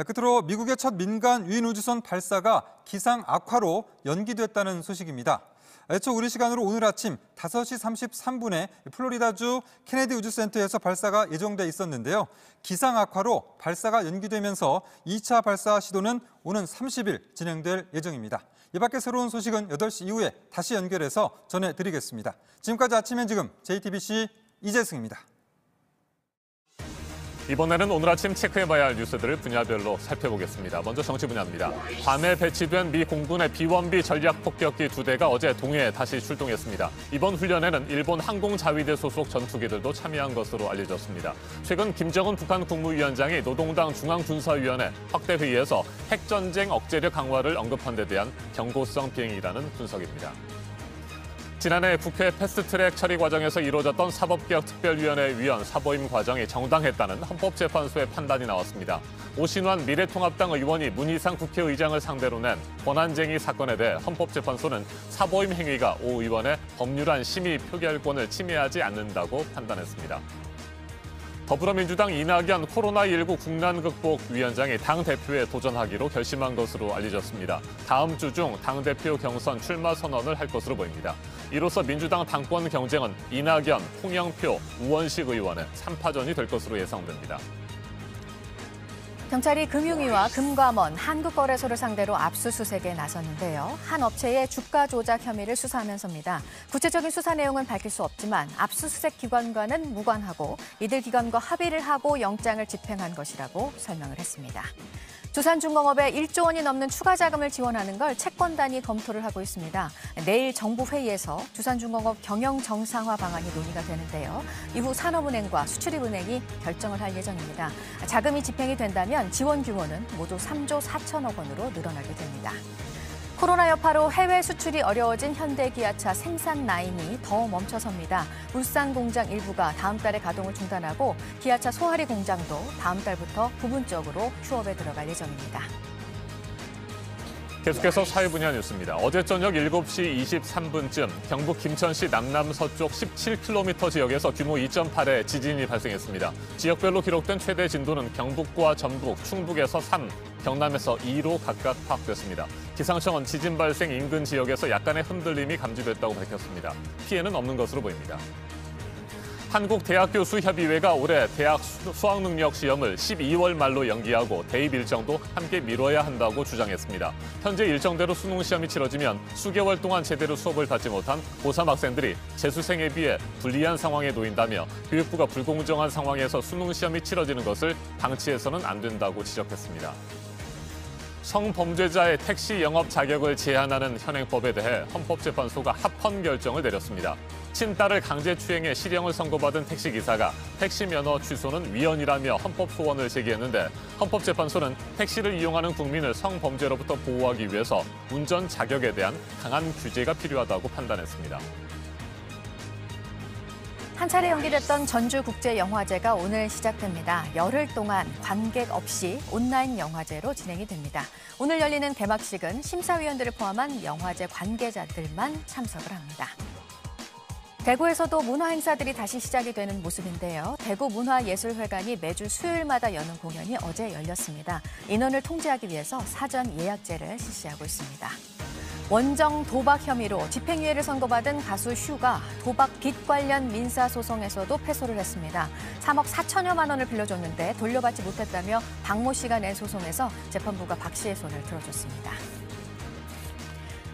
끝으로 미국의 첫 민간 유인 우주선 발사가 기상 악화로 연기됐다는 소식입니다. 애초 우리 시간으로 오늘 아침 5시 33분에 플로리다주 케네디 우주센터에서 발사가 예정돼 있었는데요. 기상 악화로 발사가 연기되면서 2차 발사 시도는 오는 30일 진행될 예정입니다. 이 밖에 새로운 소식은 8시 이후에 다시 연결해서 전해드리겠습니다. 지금까지 아침 현지금 JTBC 이재승입니다. 이번에는 오늘 아침 체크해봐야 할 뉴스들을 분야별로 살펴보겠습니다. 먼저 정치 분야입니다. 괌에 배치된 미 공군의 B-1B 전략 폭격기 2대가 어제 동해에 다시 출동했습니다. 이번 훈련에는 일본 항공자위대 소속 전투기들도 참여한 것으로 알려졌습니다. 최근 김정은 북한 국무위원장이 노동당 중앙군사위원회 확대회의에서 핵전쟁 억제력 강화를 언급한 데 대한 경고성 비행이라는 분석입니다. 지난해 국회 패스트트랙 처리 과정에서 이루어졌던 사법개혁특별위원회 위원 사보임 과정이 정당했다는 헌법재판소의 판단이 나왔습니다. 오신환 미래통합당 의원이 문희상 국회의장을 상대로 낸 권한쟁의 사건에 대해 헌법재판소는 사보임 행위가 오 의원의 법률안 심의 표결권을 침해하지 않는다고 판단했습니다. 더불어민주당 이낙연 코로나19 국난극복위원장이 당대표에 도전하기로 결심한 것으로 알려졌습니다. 다음 주 중 당대표 경선 출마 선언을 할 것으로 보입니다. 이로써 민주당 당권 경쟁은 이낙연, 홍영표, 우원식 의원의 3파전이 될 것으로 예상됩니다. 경찰이 금융위와 금감원, 한국거래소를 상대로 압수수색에 나섰는데요. 한 업체의 주가 조작 혐의를 수사하면서입니다. 구체적인 수사 내용은 밝힐 수 없지만 압수수색 기관과는 무관하고 이들 기관과 합의를 하고 영장을 집행한 것이라고 설명을 했습니다. 두산중공업에 1조 원이 넘는 추가 자금을 지원하는 걸 채권단이 검토를 하고 있습니다. 내일 정부 회의에서 두산중공업 경영 정상화 방안이 논의가 되는데요. 이후 산업은행과 수출입은행이 결정을 할 예정입니다. 자금이 집행이 된다면 지원 규모는 모두 3조 4천억 원으로 늘어나게 됩니다. 코로나 여파로 해외 수출이 어려워진 현대기아차 생산 라인이 더 멈춰섭니다. 울산 공장 일부가 다음 달에 가동을 중단하고 기아차 소하리 공장도 다음 달부터 부분적으로 휴업에 들어갈 예정입니다. 계속해서 사회 분야 뉴스입니다. 어제 저녁 7시 23분쯤 경북 김천시 남남서쪽 17km 지역에서 규모 2.8의 지진이 발생했습니다. 지역별로 기록된 최대 진도는 경북과 전북, 충북에서 3, 경남에서 2로 각각 파악됐습니다. 기상청은 지진 발생 인근 지역에서 약간의 흔들림이 감지됐다고 밝혔습니다. 피해는 없는 것으로 보입니다. 한국대학교수협의회가 올해 대학 수학능력 시험을 12월 말로 연기하고 대입 일정도 함께 미뤄야 한다고 주장했습니다. 현재 일정대로 수능 시험이 치러지면 수개월 동안 제대로 수업을 받지 못한 고3 학생들이 재수생에 비해 불리한 상황에 놓인다며 교육부가 불공정한 상황에서 수능 시험이 치러지는 것을 방치해서는 안 된다고 지적했습니다. 성범죄자의 택시 영업 자격을 제한하는 현행법에 대해 헌법재판소가 합헌 결정을 내렸습니다. 친딸을 강제추행해 실형을 선고받은 택시기사가 택시 면허 취소는 위헌이라며 헌법 소원을 제기했는데 헌법재판소는 택시를 이용하는 국민을 성범죄로부터 보호하기 위해서 운전 자격에 대한 강한 규제가 필요하다고 판단했습니다. 한 차례 연기됐던 전주국제영화제가 오늘 시작됩니다. 열흘 동안 관객 없이 온라인 영화제로 진행이 됩니다. 오늘 열리는 개막식은 심사위원들을 포함한 영화제 관계자들만 참석을 합니다. 대구에서도 문화행사들이 다시 시작이 되는 모습인데요. 대구문화예술회관이 매주 수요일마다 여는 공연이 어제 열렸습니다. 인원을 통제하기 위해서 사전 예약제를 실시하고 있습니다. 원정 도박 혐의로 집행유예를 선고받은 가수 슈가 도박 빚 관련 민사소송에서도 패소를 했습니다. 3억 4천여만 원을 빌려줬는데 돌려받지 못했다며 박모 씨가 낸 소송에서 재판부가 박 씨의 손을 들어줬습니다.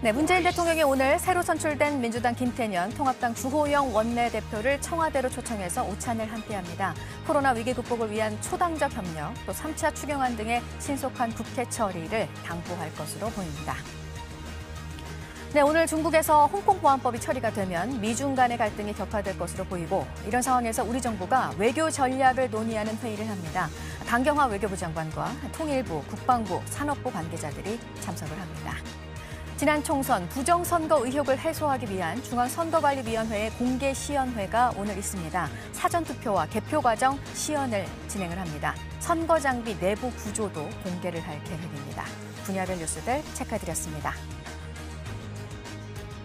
네, 문재인 대통령이 오늘 새로 선출된 민주당 김태년, 통합당 주호영 원내대표를 청와대로 초청해서 오찬을 함께합니다. 코로나 위기 극복을 위한 초당적 협력, 또 3차 추경안 등의 신속한 국회 처리를 당부할 것으로 보입니다. 네, 오늘 중국에서 홍콩 보안법이 처리가 되면 미중 간의 갈등이 격화될 것으로 보이고 이런 상황에서 우리 정부가 외교 전략을 논의하는 회의를 합니다. 강경화 외교부 장관과 통일부, 국방부, 산업부 관계자들이 참석을 합니다. 지난 총선 부정선거 의혹을 해소하기 위한 중앙선거관리위원회의 공개시연회가 오늘 있습니다. 사전투표와 개표 과정 시연을 진행을 합니다. 선거장비 내부 구조도 공개를 할 계획입니다. 분야별 뉴스들 체크해드렸습니다.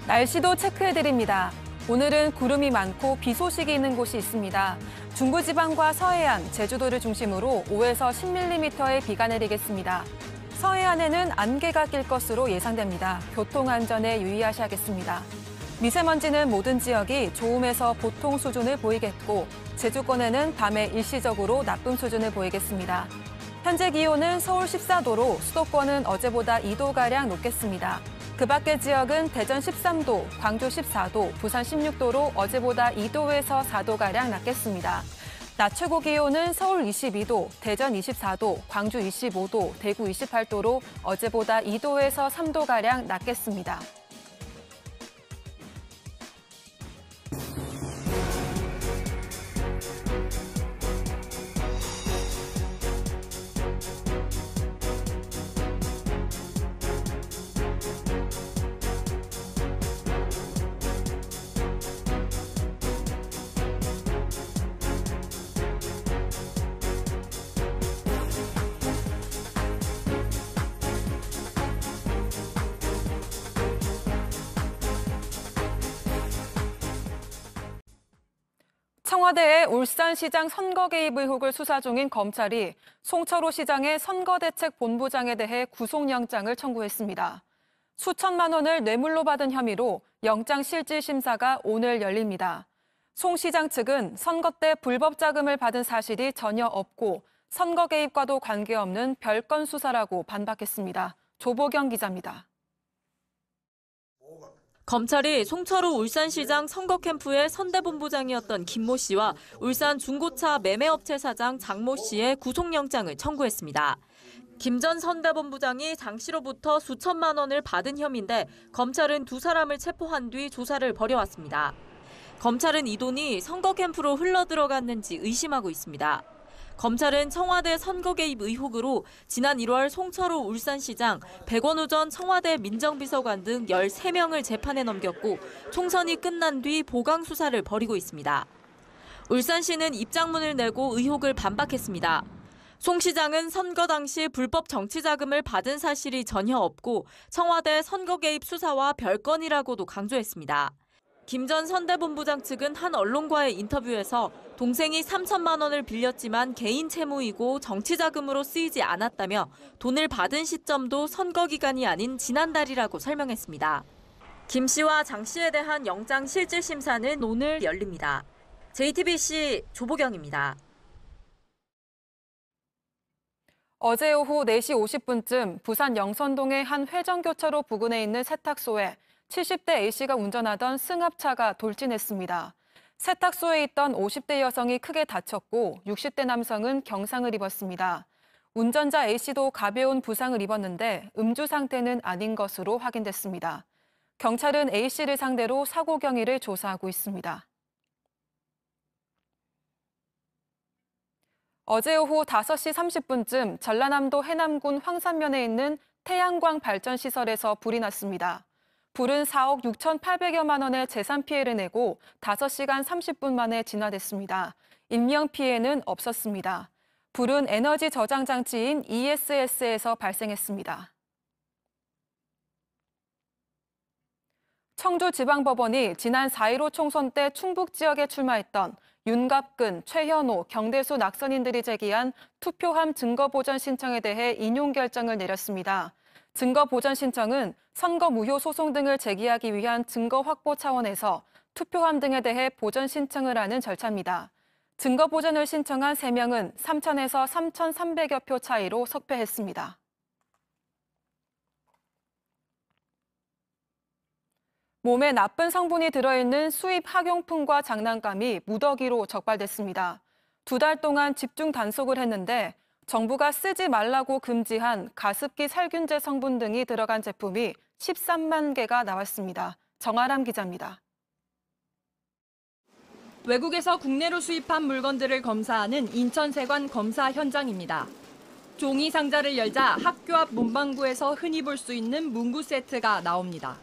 날씨도 체크해드립니다. 오늘은 구름이 많고 비 소식이 있는 곳이 있습니다. 중부지방과 서해안, 제주도를 중심으로 5에서 10mm의 비가 내리겠습니다. 서해안에는 안개가 낄 것으로 예상됩니다. 교통안전에 유의하셔야겠습니다. 미세먼지는 모든 지역이 좋음에서 보통 수준을 보이겠고 제주권에는 밤에 일시적으로 나쁨 수준을 보이겠습니다. 현재 기온은 서울 14도로 수도권은 어제보다 2도가량 높겠습니다. 그 밖의 지역은 대전 13도, 광주 14도, 부산 16도로 어제보다 2도에서 4도가량 낮겠습니다. 낮 최고 기온은 서울 22도, 대전 24도, 광주 25도, 대구 28도로 어제보다 2도에서 3도가량 낮겠습니다. 청와대의 울산시장 선거 개입 의혹을 수사 중인 검찰이 송철호 시장의 선거대책본부장에 대해 구속영장을 청구했습니다. 수천만 원을 뇌물로 받은 혐의로 영장실질심사가 오늘 열립니다. 송 시장 측은 선거 때 불법 자금을 받은 사실이 전혀 없고 선거 개입과도 관계없는 별건 수사라고 반박했습니다. 조보경 기자입니다. 검찰이 송철호 울산시장 선거 캠프의 선대본부장이었던 김모 씨와 울산 중고차 매매업체 사장 장모 씨의 구속영장을 청구했습니다. 김 전 선대본부장이 장 씨로부터 수천만 원을 받은 혐의인데 검찰은 두 사람을 체포한 뒤 조사를 벌여왔습니다. 검찰은 이 돈이 선거 캠프로 흘러들어갔는지 의심하고 있습니다. 검찰은 청와대 선거 개입 의혹으로 지난 1월 송철호 울산시장, 백원우 전 청와대 민정비서관 등 13명을 재판에 넘겼고 총선이 끝난 뒤 보강 수사를 벌이고 있습니다. 울산시는 입장문을 내고 의혹을 반박했습니다. 송 시장은 선거 당시 불법 정치자금을 받은 사실이 전혀 없고 청와대 선거 개입 수사와 별건이라고도 강조했습니다. 김 전 선대본부장 측은 한 언론과의 인터뷰에서 동생이 3천만 원을 빌렸지만 개인 채무이고 정치자금으로 쓰이지 않았다며 돈을 받은 시점도 선거 기간이 아닌 지난달이라고 설명했습니다. 김 씨와 장 씨에 대한 영장 실질심사는 오늘 열립니다. JTBC 조보경입니다. 어제 오후 4시 50분쯤 부산 영선동의 한 회전교차로 부근에 있는 세탁소에 70대 A씨가 운전하던 승합차가 돌진했습니다. 세탁소에 있던 50대 여성이 크게 다쳤고 60대 남성은 경상을 입었습니다. 운전자 A씨도 가벼운 부상을 입었는데 음주 상태는 아닌 것으로 확인됐습니다. 경찰은 A씨를 상대로 사고 경위를 조사하고 있습니다. 어제 오후 5시 30분쯤 전라남도 해남군 황산면에 있는 태양광 발전시설에서 불이 났습니다. 불은 4억 6,800여만 원의 재산 피해를 내고 5시간 30분 만에 진화됐습니다. 인명피해는 없었습니다. 불은 에너지 저장 장치인 ESS에서 발생했습니다. 청주지방법원이 지난 4.15 총선 때 충북 지역에 출마했던 윤갑근, 최현호, 경대수 낙선인들이 제기한 투표함 증거보전 신청에 대해 인용 결정을 내렸습니다. 증거보전 신청은 선거 무효 소송 등을 제기하기 위한 증거 확보 차원에서 투표함 등에 대해 보전 신청을 하는 절차입니다. 증거보전을 신청한 3명은 3,000에서 3,300여 표 차이로 석패했습니다. 몸에 나쁜 성분이 들어있는 수입 학용품과 장난감이 무더기로 적발됐습니다. 2달 동안 집중 단속을 했는데 정부가 쓰지 말라고 금지한 가습기 살균제 성분 등이 들어간 제품이 13만 개가 나왔습니다. 정아람 기자입니다. 외국에서 국내로 수입한 물건들을 검사하는 인천세관 검사 현장입니다. 종이 상자를 열자 학교 앞 문방구에서 흔히 볼 수 있는 문구 세트가 나옵니다.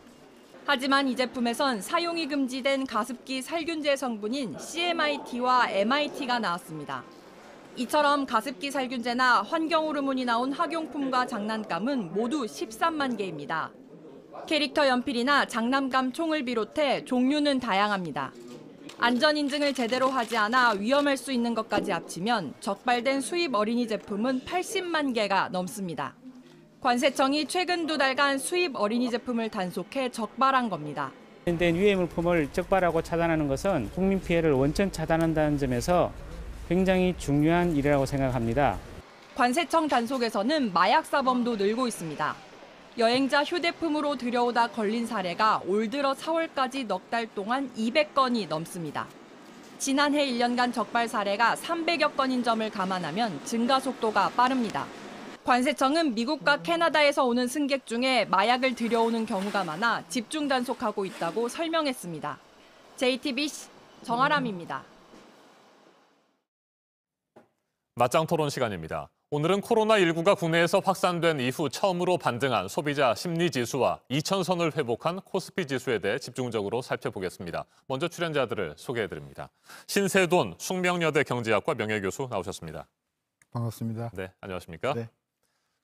하지만 이 제품에선 사용이 금지된 가습기 살균제 성분인 CMIT와 MIT가 나왔습니다. 이처럼 가습기 살균제나 환경호르몬이 나온 학용품과 장난감은 모두 13만 개입니다. 캐릭터 연필이나 장난감 총을 비롯해 종류는 다양합니다. 안전인증을 제대로 하지 않아 위험할 수 있는 것까지 합치면 적발된 수입 어린이 제품은 80만 개가 넘습니다. 관세청이 최근 2달간 수입 어린이 제품을 단속해 적발한 겁니다. 된 유해 물품을 적발하고 차단하는 것은 국민 피해를 원천 차단한다는 점에서 굉장히 중요한 일이라고 생각합니다. 관세청 단속에서는 마약 사범도 늘고 있습니다. 여행자 휴대품으로 들여오다 걸린 사례가 올 들어 4월까지 넉 달 동안 200건이 넘습니다. 지난해 1년간 적발 사례가 300여 건인 점을 감안하면 증가 속도가 빠릅니다. 관세청은 미국과 캐나다에서 오는 승객 중에 마약을 들여오는 경우가 많아 집중 단속하고 있다고 설명했습니다. JTBC 정아람입니다. 맞짱 토론 시간입니다. 오늘은 코로나19가 국내에서 확산된 이후 처음으로 반등한 소비자 심리지수와 2000선을 회복한 코스피 지수에 대해 집중적으로 살펴보겠습니다. 먼저 출연자들을 소개해드립니다. 신세돈 숙명여대 경제학과 명예교수 나오셨습니다. 반갑습니다. 네, 안녕하십니까? 네.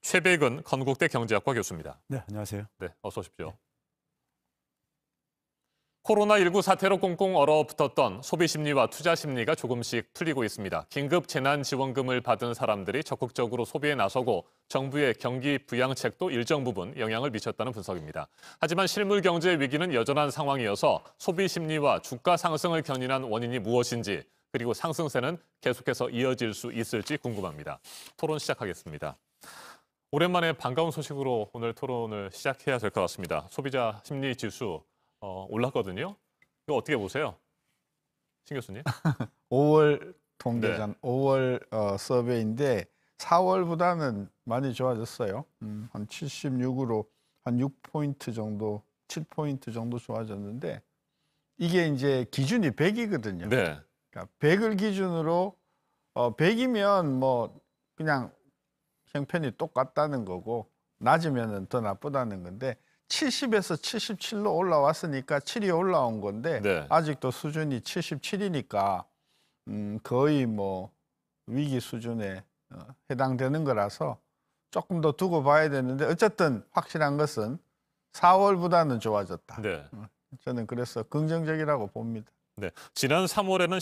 최백은 건국대 경제학과 교수입니다. 네, 안녕하세요. 네, 어서 오십시오. 코로나19 사태로 꽁꽁 얼어붙었던 소비 심리와 투자 심리가 조금씩 풀리고 있습니다. 긴급 재난지원금을 받은 사람들이 적극적으로 소비에 나서고 정부의 경기 부양책도 일정 부분 영향을 미쳤다는 분석입니다. 하지만 실물 경제 위기는 여전한 상황이어서 소비 심리와 주가 상승을 견인한 원인이 무엇인지, 그리고 상승세는 계속해서 이어질 수 있을지 궁금합니다. 토론 시작하겠습니다. 오랜만에 반가운 소식으로 오늘 토론을 시작해야 될 것 같습니다. 소비자 심리 지수 올랐거든요. 이거 어떻게 보세요? 신 교수님? 5월 통계전, 5월 서베이인데 4월보다는 많이 좋아졌어요. 한 76으로 한 6포인트 정도, 7포인트 정도 좋아졌는데 이게 이제 기준이 100이거든요. 네. 그러니까 100을 기준으로 100이면 뭐 그냥 형편이 똑같다는 거고 낮으면 더 나쁘다는 건데 70에서 77로 올라왔으니까 7이 올라온 건데 네. 아직도 수준이 77이니까 거의 뭐 위기 수준에 해당되는 거라서 조금 더 두고 봐야 되는데 어쨌든 확실한 것은 4월보다는 좋아졌다. 네. 저는 그래서 긍정적이라고 봅니다. 네. 지난 3월에는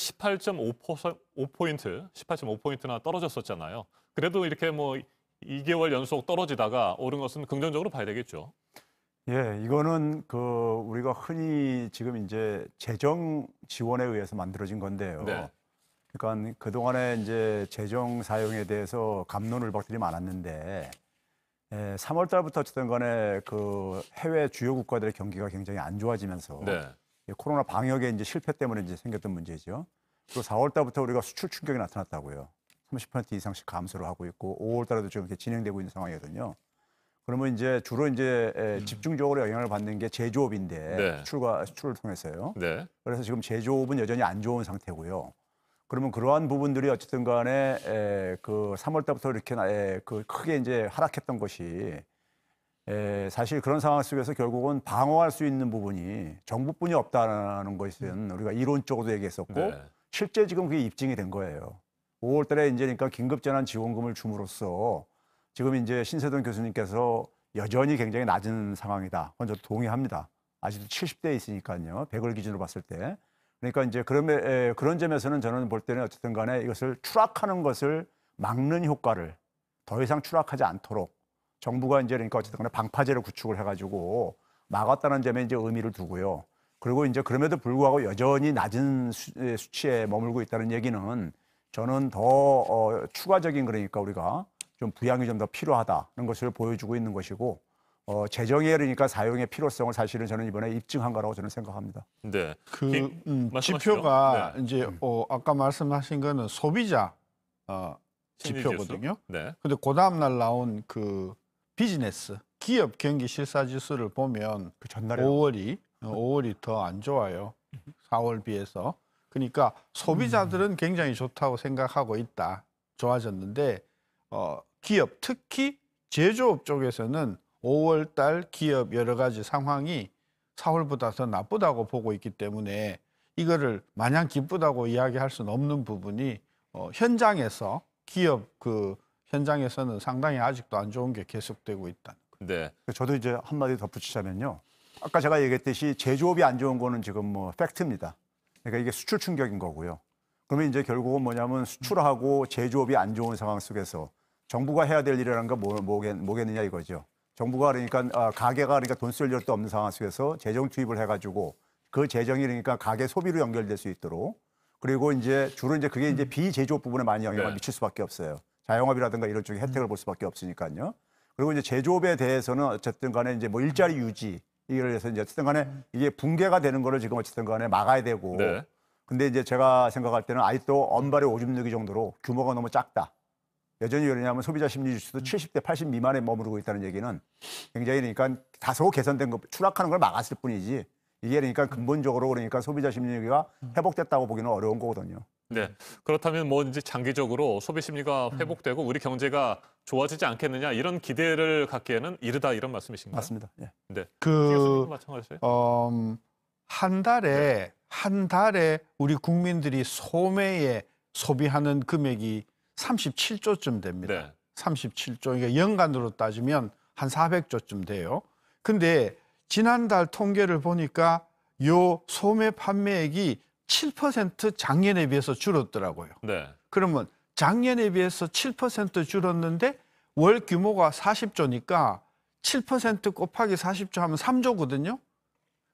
18.5포인트, 18.5포인트나 떨어졌었잖아요. 그래도 이렇게 뭐 2개월 연속 떨어지다가 오른 것은 긍정적으로 봐야 되겠죠. 예, 이거는 우리가 흔히 지금 이제 재정 지원에 의해서 만들어진 건데요. 네. 그러니까 그동안에 이제 재정 사용에 대해서 갑론을박들이 많았는데 3월 달부터 어쨌든 간에 그 해외 주요 국가들의 경기가 굉장히 안 좋아지면서 네. 코로나 방역의 이제 실패 때문에 이제 생겼던 문제죠. 그리고 4월 달부터 우리가 수출 충격이 나타났다고요. 30% 이상씩 감소를 하고 있고 5월 달에도 지금 이렇게 진행되고 있는 상황이거든요. 그러면 이제 주로 이제 집중적으로 영향을 받는 게 제조업인데 네. 수출을 통해서요. 네. 그래서 지금 제조업은 여전히 안 좋은 상태고요. 그러면 그러한 부분들이 어쨌든 간에 그 3월 달부터 이렇게 그 크게 이제 하락했던 것이 사실 그런 상황 속에서 결국은 방어할 수 있는 부분이 정부뿐이 없다는 것은 우리가 이론적으로도 얘기했었고 네. 실제 지금 그게 입증이 된 거예요. 5월 달에 이제 그러니까 긴급재난지원금을 줌으로써 지금 이제 신세동 교수님께서 여전히 굉장히 낮은 상황이다. 그건 저도 동의합니다. 아직도 70대에 있으니까요. 100을 기준으로 봤을 때. 그러니까 이제 그런 점에서는 저는 볼 때는 어쨌든 간에 이것을 추락하는 것을 막는 효과를 더 이상 추락하지 않도록 정부가 이제 그러니까 어쨌든 간에 방파제를 구축을 해가지고 막았다는 점에 이제 의미를 두고요. 그리고 이제 그럼에도 불구하고 여전히 낮은 수치에 머물고 있다는 얘기는 저는 더 추가적인 그러니까 우리가 좀 부양이 좀 더 필요하다는 것을 보여주고 있는 것이고 재정의 그러니까 사용의 필요성을 사실은 저는 이번에 입증한 거라고 저는 생각합니다. 네. 지표가 네. 이제 아까 말씀하신 거는 소비자 지표거든요. 네. 근데 그 다음 날 나온 그 비즈니스 기업 경기 실사 지수를 보면 그 전날에 5월이 더 안 좋아요. 4월 비해서. 그러니까 소비자들은 굉장히 좋다고 생각하고 있다. 좋아졌는데 기업 특히 제조업 쪽에서는 5월 달 기업 여러 가지 상황이 4월보다 더 나쁘다고 보고 있기 때문에 이거를 마냥 기쁘다고 이야기할 수는 없는 부분이 현장에서 기업 그 현장에서는 상당히 아직도 안 좋은 게 계속되고 있다. 네. 저도 이제 한마디 덧붙이자면요. 아까 제가 얘기했듯이 제조업이 안 좋은 거는 지금 뭐 팩트입니다. 그러니까 이게 수출 충격인 거고요. 그러면 이제 결국은 뭐냐면 수출하고 제조업이 안 좋은 상황 속에서 정부가 해야 될 일이라는 건 뭐겠느냐 이거죠. 정부가 그러니까 가게가 그러니까 돈 쓸 일도 없는 상황 속에서 재정 투입을 해가지고 그 재정이 그러니까 가게 소비로 연결될 수 있도록 그리고 이제 주로 이제 그게 이제 비제조업 부분에 많이 영향을 미칠 수밖에 없어요. 자영업이라든가 이런 쪽에 혜택을 볼 수밖에 없으니까요. 그리고 이제 제조업에 대해서는 어쨌든 간에 이제 뭐 일자리 유지 이걸 해서 이제 어쨌든 간에 이게 붕괴가 되는 거를 지금 어쨌든 간에 막아야 되고. 네. 근데 이제 제가 생각할 때는 아직도 언발의 오줌 누기 정도로 규모가 너무 작다. 여전히 왜냐하면 소비자 심리 지수도 70대 80 미만에 머무르고 있다는 얘기는 굉장히 그러니까 다소 개선된 거 추락하는 걸 막았을 뿐이지 이게 그러니까 근본적으로 그러니까 소비자 심리가 회복됐다고 보기는 어려운 거거든요. 네. 그렇다면 뭐 이제 장기적으로 소비 심리가 회복되고 우리 경제가 좋아지지 않겠느냐 이런 기대를 갖기에는 이르다 이런 말씀이신가요? 맞습니다. 예. 네. 마찬가지세요? 한 달에 우리 국민들이 소매에 소비하는 금액이 37조쯤 됩니다. 네. 37조. 그러니까 연간으로 따지면 한 400조쯤 돼요. 근데 지난달 통계를 보니까 요 소매 판매액이 7% 작년에 비해서 줄었더라고요. 네. 그러면 작년에 비해서 7% 줄었는데 월 규모가 40조니까 7% 곱하기 40조 하면 3조거든요.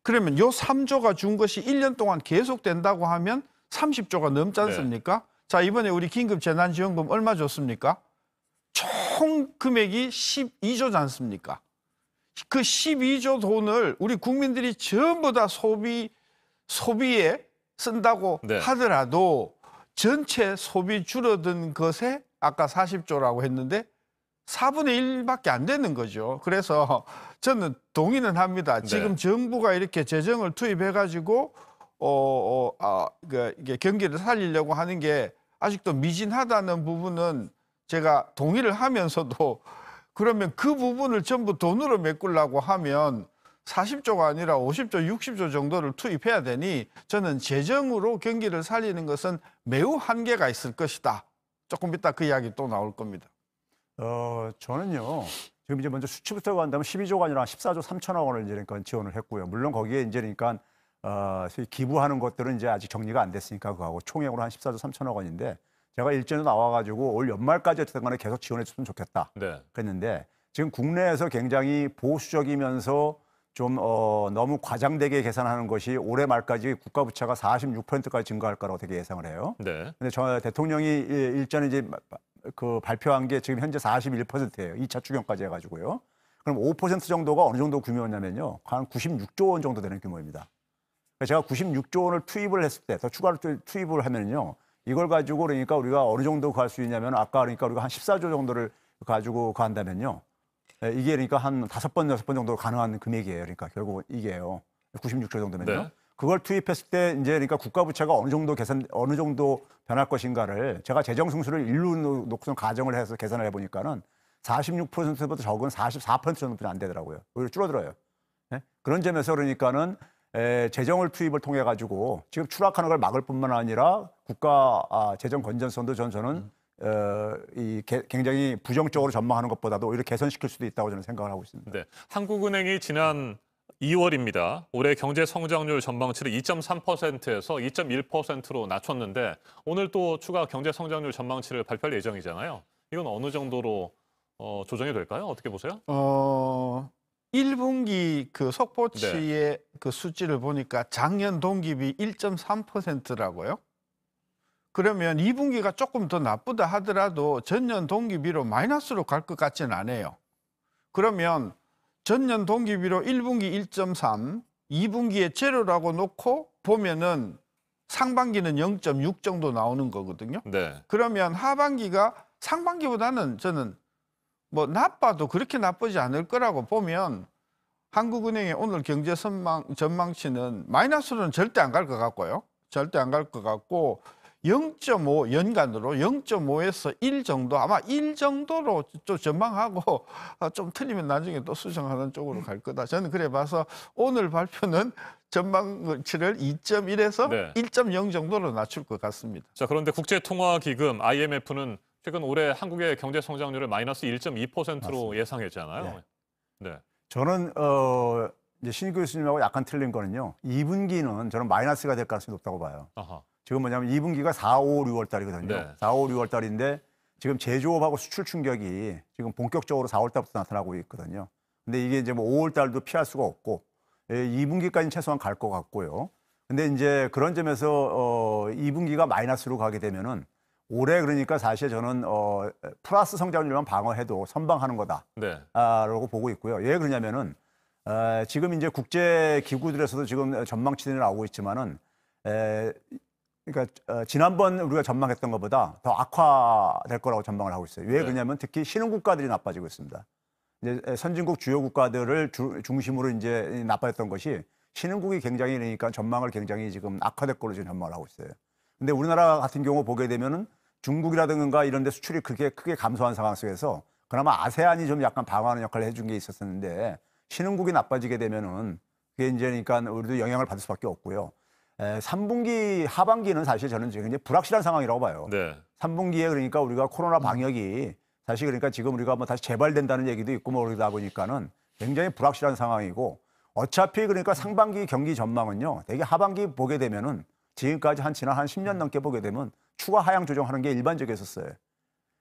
그러면 요 3조가 준 것이 1년 동안 계속된다고 하면 30조가 넘지 않습니까? 자, 이번에 우리 긴급재난지원금 얼마 줬습니까? 총 금액이 12조지 않습니까? 그 12조 돈을 우리 국민들이 전부 다 소비에 쓴다고 하더라도 전체 소비 줄어든 것에 아까 40조라고 했는데 4분의 1밖에 안 되는 거죠. 그래서 저는 동의는 합니다. 지금 정부가 이렇게 재정을 투입해가지고 이게 경기를 살리려고 하는 게 아직도 미진하다는 부분은 제가 동의를 하면서도 그러면 그 부분을 전부 돈으로 메꾸려고 하면 40조가 아니라 50조, 60조 정도를 투입해야 되니 저는 재정으로 경기를 살리는 것은 매우 한계가 있을 것이다. 조금 이따 그 이야기 또 나올 겁니다. 저는요. 지금 이제 먼저 수치부터 간다면 12조가 아니라 14조 3천억 원을 이제 그러니까 지원을 했고요. 물론 거기에 이제 그러니까 기부하는 것들은 이제 아직 정리가 안 됐으니까 그거하고 총액으로 한 14조 3천억 원인데 제가 일전에 나와가지고 올 연말까지 어쨌든 간에 계속 지원해 줬으면 좋겠다. 그랬는데 지금 국내에서 굉장히 보수적이면서 좀 너무 과장되게 계산하는 것이 올해 말까지 국가 부채가 46%까지 증가할 거라고 되게 예상을 해요. 근데 저 대통령이 일전에 이제 그 발표한 게 지금 현재 41%예요. 2차 추경까지 해가지고요. 그럼 5% 정도가 어느 정도 규모였냐면요. 한 96조 원 정도 되는 규모입니다. 제가 96조 원을 투입을 했을 때 더 추가로 투입을 하면요. 이걸 가지고 그러니까 우리가 어느 정도 갈 수 있냐면 아까 그러니까 우리가 한 14조 정도를 가지고 간다면요. 이게 그러니까 한 5번, 6번 정도 가능한 금액이에요. 그러니까 결국 이게요. 96조 정도면요. 그걸 투입했을 때 이제 그러니까 국가 부채가 어느 정도 변할 것인가를 제가 재정 승수를 일로 놓고선 가정을 해서 계산을 해보니까는 46%보다 적은 44% 정도밖에 안 되더라고요. 오히려 줄어들어요. 그런 점에서 그러니까는 재정을 투입을 통해 가지고 지금 추락하는 걸 막을 뿐만 아니라 국가 재정 건전성도 저는 굉장히 부정적으로 전망하는 것보다도 오히려 개선시킬 수도 있다고 저는 생각을 하고 있습니다. 네, 한국은행이 지난 2월입니다. 올해 경제 성장률 전망치를 2.3%에서 2.1%로 낮췄는데 오늘 또 추가 경제 성장률 전망치를 발표할 예정이잖아요. 이건 어느 정도로 조정이 될까요? 어떻게 보세요? 1분기 그 속보치의 그 수치를 보니까 작년 동기비 1.3%라고요. 그러면 2분기가 조금 더 나쁘다 하더라도 전년 동기비로 마이너스로 갈 것 같지는 않아요. 그러면 전년 동기비로 1분기 1.3, 2분기에 제로라고 놓고 보면은 상반기는 0.6 정도 나오는 거거든요. 그러면 하반기가 상반기보다는 저는 뭐 나빠도 그렇게 나쁘지 않을 거라고 보면 한국은행의 오늘 경제 전망치는 마이너스로는 절대 안 갈 것 같고요. 절대 안 갈 것 같고 0.5 연간으로 0.5에서 1 정도 아마 1 정도로 좀 전망하고 좀 틀리면 나중에 또 수정하는 쪽으로 갈 거다. 저는 그래 봐서 오늘 발표는 전망치를 2.1에서 1.0 정도로 낮출 것 같습니다. 자, 그런데 국제통화기금 IMF는 최근 올해 한국의 경제 성장률을 마이너스 1.2%로 예상했잖아요. 저는 이제 신 교수님하고 약간 틀린 거는요. 2분기는 저는 마이너스가 될 가능성이 높다고 봐요. 지금 뭐냐면 2분기가 4, 5, 6월 달이거든요. 4, 5, 6월 달인데 지금 제조업하고 수출 충격이 지금 본격적으로 4월 달부터 나타나고 있거든요. 근데 이게 이제 뭐 5월 달도 피할 수가 없고 2분기까지는 최소한 갈 것 같고요. 근데 이제 그런 점에서 2분기가 마이너스로 가게 되면은 올해 그러니까 사실 저는 플러스 성장률만 방어해도 선방하는 거다라고 보고 있고요. 왜 그러냐면은 지금 이제 국제 기구들에서도 지금 전망치들이 나오고 있지만은 그러니까 지난번 우리가 전망했던 것보다 더 악화될 거라고 전망을 하고 있어요. 왜 그러냐면 특히 신흥 국가들이 나빠지고 있습니다. 이제 선진국 주요 국가들을 중심으로 이제 나빠졌던 것이 신흥국이 굉장히 그러니까 전망을 굉장히 지금 악화될 걸로 지금 전망을 하고 있어요. 근데 우리나라 같은 경우 보게 되면은 중국이라든가 이런 데 수출이 그렇게 크게 감소한 상황 속에서 그나마 아세안이 좀 약간 방어하는 역할을 해준 게 있었었는데 신흥국이 나빠지게 되면은 그게 이제 그러니까 우리도 영향을 받을 수밖에 없고요. 3분기 하반기는 사실 저는 굉장히 불확실한 상황이라고 봐요. 3분기에 그러니까 우리가 코로나 방역이 사실 그러니까 지금 우리가 뭐 다시 재발된다는 얘기도 있고 뭐 그러다 보니까는 굉장히 불확실한 상황이고 어차피 그러니까 상반기 경기 전망은요. 되게 하반기 보게 되면은 지금까지 지난 한 10년 넘게 보게 되면 추가 하향 조정하는 게 일반적이었었어요.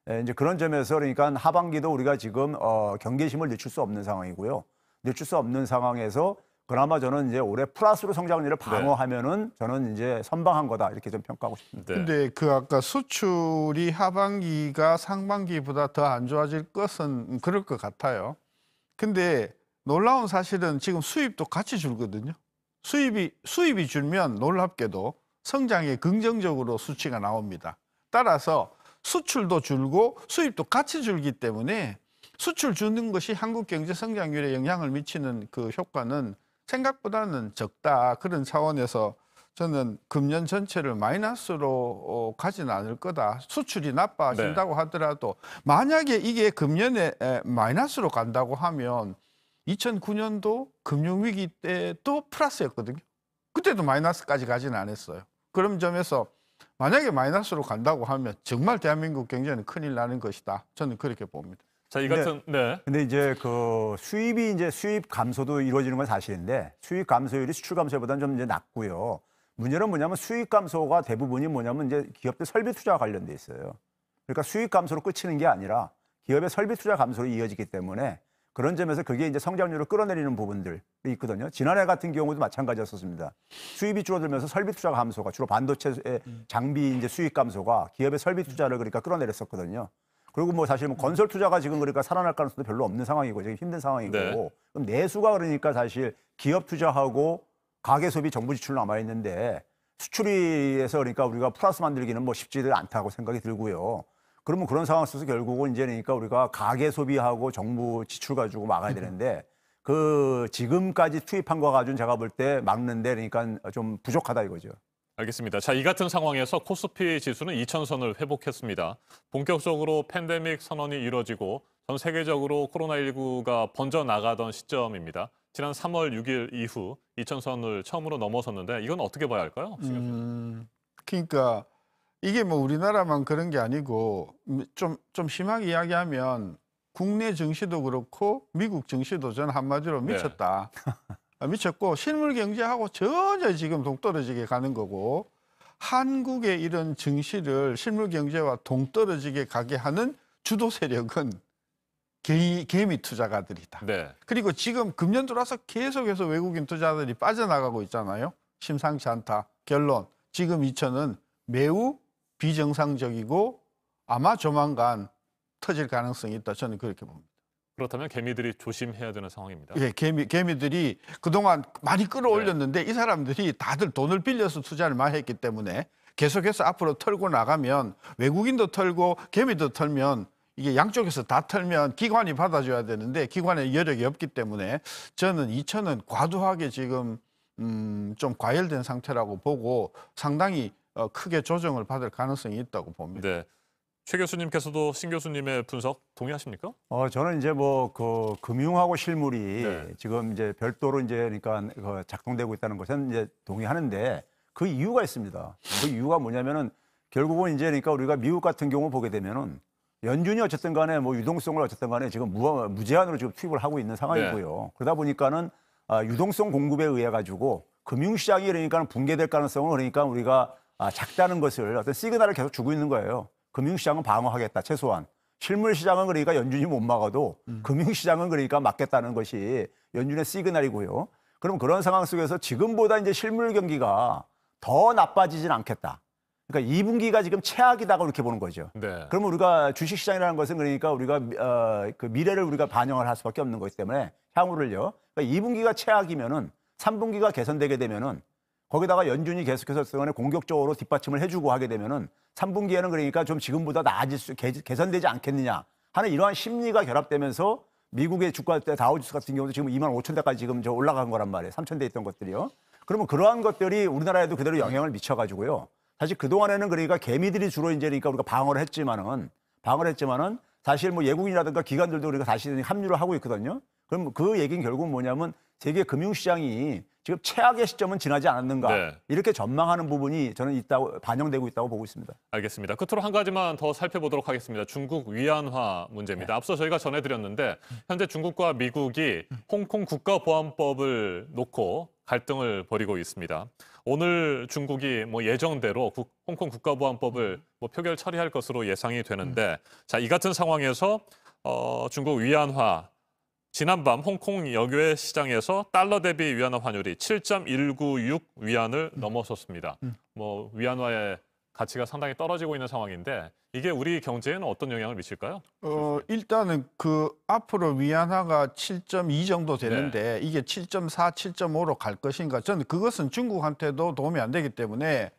예, 이제 그런 점에서 그러니까 하반기도 우리가 지금 경계심을 늦출 수 없는 상황이고요. 늦출 수 없는 상황에서 그나마 저는 이제 올해 플러스로 성장률을 방어하면은 저는 이제 선방한 거다 이렇게 좀 평가하고 싶습니다. 근데 그 아까 수출이 하반기가 상반기보다 더 안 좋아질 것은 그럴 것 같아요. 근데 놀라운 사실은 지금 수입도 같이 줄거든요. 수입이 줄면 놀랍게도 성장에 긍정적으로 수치가 나옵니다. 따라서 수출도 줄고 수입도 같이 줄기 때문에 수출 주는 것이 한국 경제 성장률에 영향을 미치는 그 효과는 생각보다는 적다. 그런 차원에서 저는 금년 전체를 마이너스로 가지는 않을 거다. 수출이 나빠진다고 하더라도 만약에 이게 금년에 마이너스로 간다고 하면 2009년도 금융위기 때도 플러스였거든요. 그때도 마이너스까지 가지는 않았어요. 그런 점에서 만약에 마이너스로 간다고 하면 정말 대한민국 경제는 큰일 나는 것이다. 저는 그렇게 봅니다. 자, 이 같은 근데 이제 그 수입이 이제 수입 감소도 이루어지는 건 사실인데 수입 감소율이 수출 감소보다는 좀 이제 낮고요. 문제는 뭐냐면 수입 감소가 대부분이 뭐냐면 이제 기업들 설비 투자와 관련돼 있어요. 그러니까 수입 감소로 끝이는 게 아니라 기업의 설비 투자 감소로 이어지기 때문에 그런 점에서 그게 이제 성장률을 끌어내리는 부분들이 있거든요. 지난해 같은 경우도 마찬가지였었습니다. 수입이 줄어들면서 설비 투자 감소가 주로 반도체 장비 이제 수입 감소가 기업의 설비 투자를 그러니까 끌어내렸었거든요. 그리고 뭐 사실 뭐 건설 투자가 지금 그러니까 살아날 가능성도 별로 없는 상황이고 지금 힘든 상황이고 그럼 내수가 그러니까 사실 기업 투자하고 가계 소비 정부 지출 남아 있는데 수출이에서 그러니까 우리가 플러스 만들기는 뭐 쉽지들 않다고 생각이 들고요. 그러면 그런 상황 속에서 결국은 이제 그러니까 우리가 가계 소비하고 정부 지출 가지고 막아야 되는데 그 지금까지 투입한 거 가지고는 제가 볼 때 막는데 그러니까 좀 부족하다 이거죠. 알겠습니다. 자, 이 같은 상황에서 코스피 지수는 2000선을 회복했습니다. 본격적으로 팬데믹 선언이 이뤄지고 전 세계적으로 코로나19가 번져나가던 시점입니다. 지난 3월 6일 이후 2000선을 처음으로 넘어섰는데 이건 어떻게 봐야 할까요? 그러니까 이게 뭐 우리나라만 그런 게 아니고 좀 심하게 이야기하면 국내 증시도 그렇고 미국 증시도 저는 한마디로 미쳤다. 미쳤고 실물 경제하고 전혀 지금 동떨어지게 가는 거고 한국의 이런 증시를 실물 경제와 동떨어지게 가게 하는 주도 세력은 개미 투자가들이다. 그리고 지금 금년 들어와서 계속해서 외국인 투자들이 빠져나가고 있잖아요. 심상치 않다. 결론, 지금 2000은 매우 비정상적이고 아마 조만간 터질 가능성이 있다. 저는 그렇게 봅니다. 그렇다면 개미들이 조심해야 되는 상황입니다. 예, 개미들이 그동안 많이 끌어올렸는데 이 사람들이 다들 돈을 빌려서 투자를 많이 했기 때문에 계속해서 앞으로 털고 나가면 외국인도 털고 개미도 털면 이게 양쪽에서 다 털면 기관이 받아줘야 되는데 기관의 여력이 없기 때문에 저는 2000은 과도하게 지금 좀 과열된 상태라고 보고 상당히 크게 조정을 받을 가능성이 있다고 봅니다. 네. 최 교수님께서도 신 교수님의 분석 동의하십니까? 저는 이제 뭐 그 금융하고 실물이 지금 이제 별도로 이제 그러니까 그 작동되고 있다는 것은 이제 동의하는데 그 이유가 있습니다. 그 이유가 뭐냐면은 결국은 이제 그러니까 우리가 미국 같은 경우 보게 되면은 연준이 어쨌든 간에 뭐 유동성을 어쨌든 간에 지금 무제한으로 지금 투입을 하고 있는 상황이고요. 그러다 보니까는 유동성 공급에 의해 가지고 금융시장이 그러니까 붕괴될 가능성은 그러니까 우리가 작다는 것을 어떤 시그널을 계속 주고 있는 거예요. 금융시장은 방어하겠다, 최소한. 실물시장은 그러니까 연준이 못 막아도 금융시장은 그러니까 막겠다는 것이 연준의 시그널이고요. 그럼 그런 상황 속에서 지금보다 이제 실물 경기가 더 나빠지진 않겠다. 그러니까 2분기가 지금 최악이다고 이렇게 보는 거죠. 그러면 우리가 주식시장이라는 것은 그러니까 우리가 그 미래를 우리가 반영을 할 수밖에 없는 거기 때문에 향후를요. 그러니까 2분기가 최악이면은 3분기가 개선되게 되면은 거기다가 연준이 계속해서 그동안에 공격적으로 뒷받침을 해주고 하게 되면은 3분기에는 그러니까 좀 지금보다 개선되지 않겠느냐 하는 이러한 심리가 결합되면서 미국의 주가 다우지수 같은 경우도 지금 25,000대까지 지금 올라간 거란 말이에요. 3,000대 있던 것들이요. 그러면 그러한 것들이 우리나라에도 그대로 영향을 미쳐가지고요. 사실 그동안에는 그러니까 개미들이 주로 이제 그러니까 우리가 방어를 했지만은 사실 뭐 외국인이라든가 기관들도 우리가 다시 합류를 하고 있거든요. 그럼 그 얘기는 결국은 뭐냐면 세계 금융시장이 지금 최악의 시점은 지나지 않았는가 네. 이렇게 전망하는 부분이 저는 반영되고 있다고 보고 있습니다. 알겠습니다. 끝으로 한 가지만 더 살펴보도록 하겠습니다. 중국 위안화 문제입니다. 앞서 저희가 전해드렸는데 현재 중국과 미국이 홍콩 국가보안법을 놓고 갈등을 벌이고 있습니다. 오늘 중국이 예정대로 홍콩 국가보안법을 표결 처리할 것으로 예상이 되는데 자, 이 같은 상황에서 중국 위안화 지난밤 홍콩 역외 시장에서 달러 대비 위안화 환율이 7.196 위안을 넘어섰습니다. 위안화의 가치가 상당히 떨어지고 있는 상황인데 이게 우리 경제에는 어떤 영향을 미칠까요? 일단은 앞으로 위안화가 7.2 정도 되는데 이게 7.4, 7.5로 갈 것인가? 저는 그것은 중국한테도 도움이 안 되기 때문에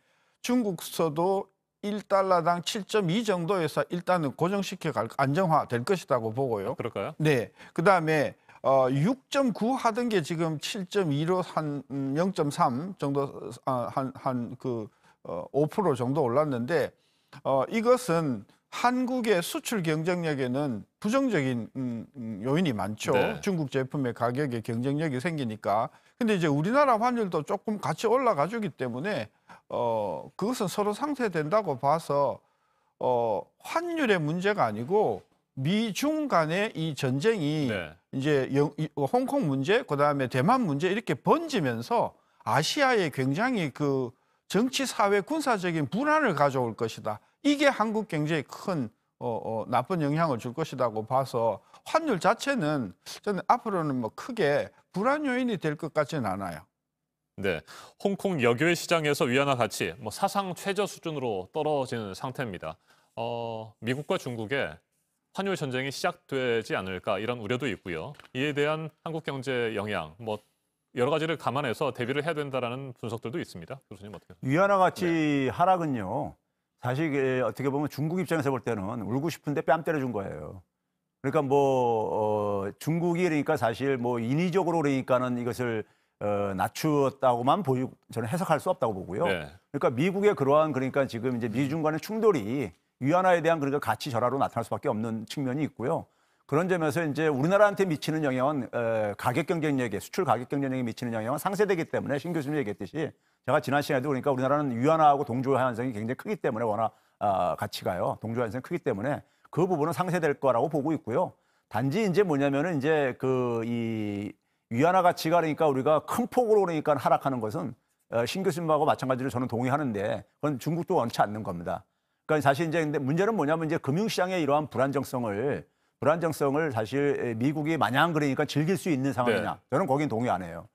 중국서도 1달러당 7.2 정도에서 일단은 고정시켜 안정화될 것이라고 보고요. 그럴까요? 네. 그다음에 6.9 하던 게 지금 7.2로 한 0.3 정도 5% 정도 올랐는데 이것은 한국의 수출 경쟁력에는 부정적인 요인이 많죠. 네. 중국 제품의 가격에 경쟁력이 생기니까. 근데 이제 우리나라 환율도 조금 같이 올라가 주기 때문에 그것은 서로 상쇄된다고 봐서 환율의 문제가 아니고 미중 간의 이 전쟁이 이제 홍콩 문제, 그다음에 대만 문제 이렇게 번지면서 아시아에 굉장히 정치, 사회, 군사적인 불안을 가져올 것이다. 이게 한국 경제에 큰 나쁜 영향을 줄 것이라고 봐서 환율 자체는 저는 앞으로는 크게 불안 요인이 될 것 같지는 않아요. 네, 홍콩 역외 시장에서 위안화 가치 사상 최저 수준으로 떨어지는 상태입니다. 미국과 중국의 환율 전쟁이 시작되지 않을까 이런 우려도 있고요. 이에 대한 한국 경제 영향 여러 가지를 감안해서 대비를 해야 된다라는 분석들도 있습니다. 교수님 어떻게 보세요? 위안화 가치 하락은요. 사실 이게 어떻게 보면 중국 입장에서 볼 때는 울고 싶은데 뺨 때려준 거예요. 그러니까 중국이 그러니까 사실 인위적으로 그러니까는 이것을 낮추었다고만 저는 해석할 수 없다고 보고요. 네. 그러니까 미국의 그러한 그러니까 지금 이제 미중 간의 충돌이 위안화에 대한 그러니까 가치 절하로 나타날 수밖에 없는 측면이 있고요. 그런 점에서 이제 우리나라한테 미치는 영향은 가격 경쟁력에 수출 가격 경쟁력에 미치는 영향은 상쇄되기 때문에 신 교수님이 얘기했듯이 제가 지난 시간에도 그러니까 우리나라는 위안화하고 동조 현상이 굉장히 크기 때문에 워낙 가치가요. 동조 현상이 크기 때문에 그 부분은 상쇄될 거라고 보고 있고요. 단지 이제 뭐냐면은 이제 이 위안화 가치가 그러니까 우리가 큰 폭으로 그러니까 하락하는 것은 신 교수님하고 마찬가지로 저는 동의하는데 그건 중국도 원치 않는 겁니다. 그러니까 사실 이제 근데 문제는 뭐냐면 이제 금융시장의 이러한 불안정성을 사실 미국이 마냥 그러니까 즐길 수 있는 상황이냐. 네. 저는 거긴 동의 안 해요.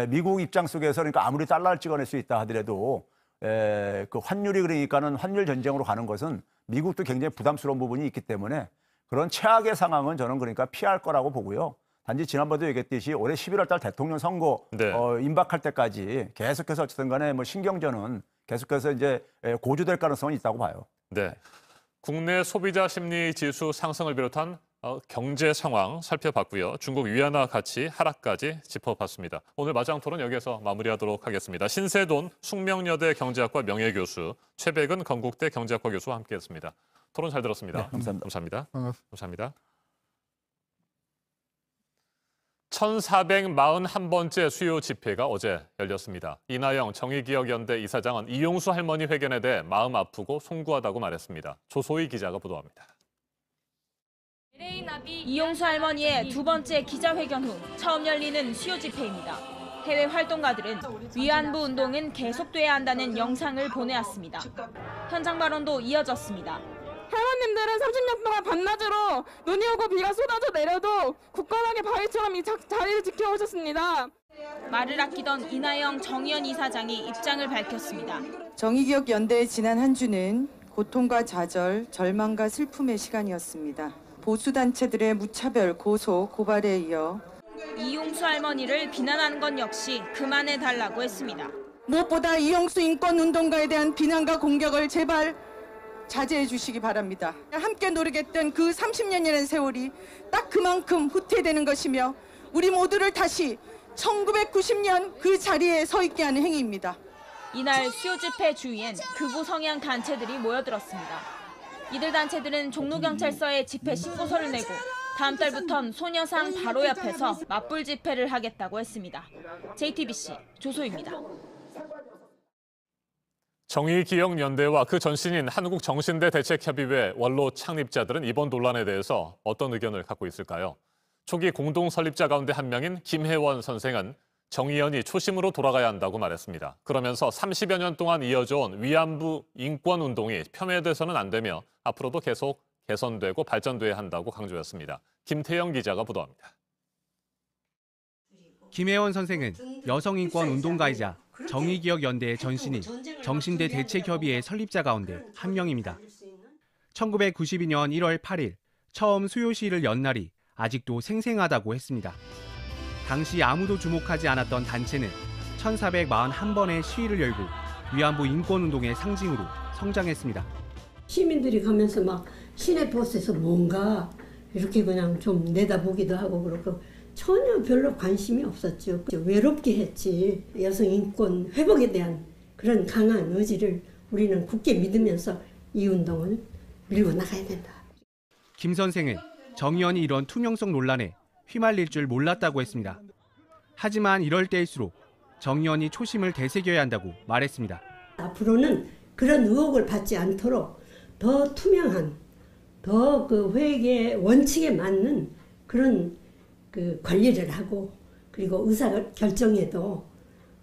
미국 입장 속에서 그러니까 아무리 달러를 찍어낼 수 있다 하더라도 그 환율이 그러니까는 환율 전쟁으로 가는 것은 미국도 굉장히 부담스러운 부분이 있기 때문에 그런 최악의 상황은 저는 그러니까 피할 거라고 보고요. 단지 지난번에도 얘기했듯이 올해 11월 달 대통령 선거 임박할 때까지 계속해서 어쨌든 간에 신경전은 계속해서 이제 고조될 가능성은 있다고 봐요. 네. 국내 소비자 심리 지수 상승을 비롯한 경제 상황 살펴봤고요. 중국 위안화 가치 하락까지 짚어봤습니다. 오늘 마지막 토론 여기서 마무리하도록 하겠습니다. 신세돈 숙명여대 경제학과 명예교수, 최백은 건국대 경제학과 교수와 함께했습니다. 토론 잘 들었습니다. 네, 감사합니다. 감사합니다. 감사합니다. 1441번째 수요 집회가 어제 열렸습니다. 이나영 정의기억연대 이사장은 이용수 할머니 회견에 대해 마음 아프고 송구하다고 말했습니다. 조소희 기자가 보도합니다. 이용수 할머니의 두 번째 기자회견 후 처음 열리는 수요 집회입니다. 해외 활동가들은 위안부 운동은 계속돼야 한다는 영상을 보내왔습니다. 현장 발언도 이어졌습니다. 할머님들은 30년 동안 밤낮으로 눈이 오고 비가 쏟아져 내려도 굳건하게 바위처럼 이 자리를 지켜오셨습니다. 말을 아끼던 이나영 정의연 이사장이 입장을 밝혔습니다. 정의기억연대의 지난 한 주는 고통과 좌절, 절망과 슬픔의 시간이었습니다. 보수단체들의 무차별 고소, 고발에 이어 이용수 할머니를 비난하는 건 역시 그만해달라고 했습니다. 무엇보다 이용수 인권운동가에 대한 비난과 공격을 제발 자제해 주시기 바랍니다. 함께 노력했던 그 30년이라는 세월이 딱 그만큼 후퇴되는 것이며 우리 모두를 다시 1990년 그 자리에 서 있게 하는 행위입니다. 이날 수요 집회 주위엔 극우 성향 단체들이 모여들었습니다. 이들 단체들은 종로경찰서에 집회 신고서를 내고 다음 달부턴 소녀상 바로 옆에서 맞불 집회를 하겠다고 했습니다. JTBC 조소희입니다. 정의기억연대와 그 전신인 한국정신대 대책협의회 원로 창립자들은 이번 논란에 대해서 어떤 의견을 갖고 있을까요? 초기 공동 설립자 가운데 한 명인 김혜원 선생은 정의연이 초심으로 돌아가야 한다고 말했습니다. 그러면서 30여 년 동안 이어져온 위안부 인권운동이 폄훼돼서는 안 되며 앞으로도 계속 개선되고 발전돼야 한다고 강조했습니다. 김태영 기자가 보도합니다. 김혜원 선생은 여성인권운동가이자 정의기억연대의 전신인 정신대 대책협의회 설립자 가운데 한 명입니다. 1992년 1월 8일 처음 수요 시위를 연 날이 아직도 생생하다고 했습니다. 당시 아무도 주목하지 않았던 단체는 1441번의 시위를 열고 위안부 인권운동의 상징으로 성장했습니다. 시민들이 가면서 막 시내버스에서 뭔가 이렇게 그냥 좀 내다보기도 하고 그렇고 전혀 별로 관심이 없었죠. 외롭게 했지. 여성 인권 회복에 대한 그런 강한 의지를 우리는 굳게 믿으면서 이 운동을 밀고 나가야 된다. 김 선생은 정의연이 이런 투명성 논란에 휘말릴 줄 몰랐다고 했습니다. 하지만 이럴 때일수록 정의연이 초심을 되새겨야 한다고 말했습니다. 앞으로는 그런 의혹을 받지 않도록 더 투명한, 더 그 회계 원칙에 맞는 그런 그 관리를 하고 그리고 의사 결정에도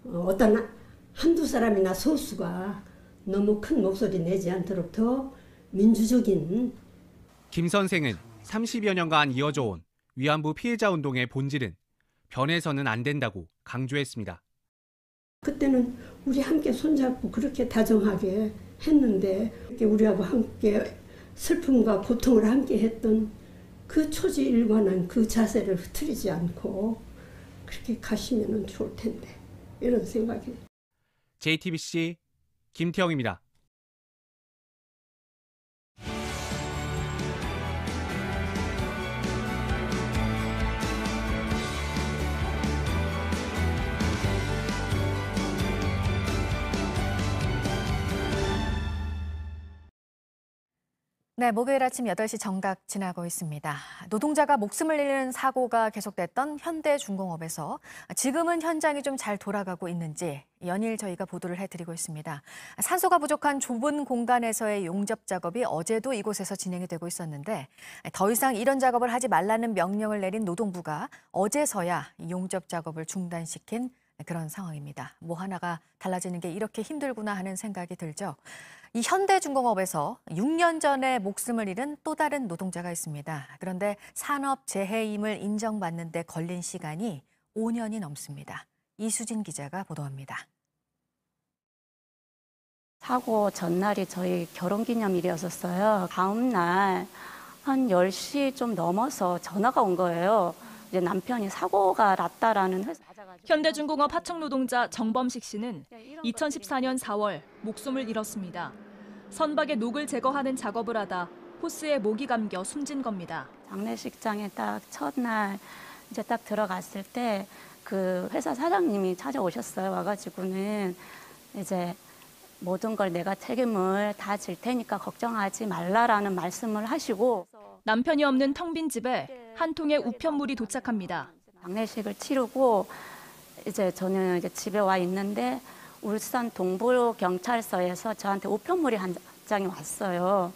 어떤 한두 사람이나 소수가 너무 큰 목소리 내지 않도록 더 민주적인. 김 선생은 30여 년간 이어져온 위안부 피해자 운동의 본질은 변해서는 안 된다고 강조했습니다. 그때는 우리 함께 손잡고 그렇게 다정하게 했는데 이렇게 우리하고 함께 슬픔과 고통을 함께 했던 그 초지일관한 그 자세를 흐트리지 않고 그렇게 가시면 좋을 텐데 이런 생각이. JTBC 김태영입니다. 네, 목요일 아침 8시 정각 지나고 있습니다. 노동자가 목숨을 잃는 사고가 계속됐던 현대중공업에서 지금은 현장이 좀 잘 돌아가고 있는지 연일 저희가 보도를 해드리고 있습니다. 산소가 부족한 좁은 공간에서의 용접 작업이 어제도 이곳에서 진행이 되고 있었는데 더 이상 이런 작업을 하지 말라는 명령을 내린 노동부가 어제서야 용접 작업을 중단시킨 그런 상황입니다. 뭐 하나가 달라지는 게 이렇게 힘들구나 하는 생각이 들죠. 이 현대중공업에서 6년 전에 목숨을 잃은 또 다른 노동자가 있습니다. 그런데 산업재해임을 인정받는 데 걸린 시간이 5년이 넘습니다. 이수진 기자가 보도합니다. 사고 전날이 저희 결혼기념일이었어요. 다음 날 한 10시 좀 넘어서 전화가 온 거예요. 이제 남편이 사고가 났다라는 회사. 현대중공업 하청 노동자 정범식 씨는 2014년 4월 목숨을 잃었습니다. 선박의 녹을 제거하는 작업을 하다 호스에 목이 감겨 숨진 겁니다. 장례식장에 딱 첫날 이제 딱 들어갔을 때 그 회사 사장님이 찾아오셨어요. 와가지고는 이제 모든 걸 내가 책임을 다 질 테니까 걱정하지 말라라는 말씀을 하시고 남편이 없는 텅 빈 집에 한 통의 우편물이 도착합니다. 장례식을 치르고 이제 저는 이제 집에 와 있는데 울산 동부경찰서에서 저한테 우편물이 한 장이 왔어요.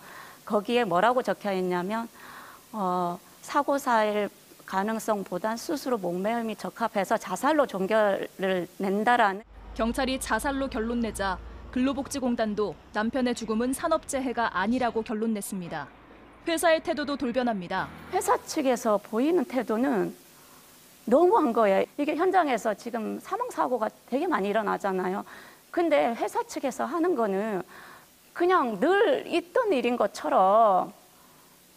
거기에 뭐라고 적혀 있냐면 사고사일 가능성보단 스스로 목매음이 적합해서 자살로 종결을 낸다라는. 경찰이 자살로 결론 내자 근로복지공단도 남편의 죽음은 산업재해가 아니라고 결론 냈습니다. 회사의 태도도 돌변합니다. 회사 측에서 보이는 태도는 너무한 거예요. 이게 현장에서 지금 사망사고가 되게 많이 일어나잖아요. 근데 회사 측에서 하는 거는 그냥 늘 있던 일인 것처럼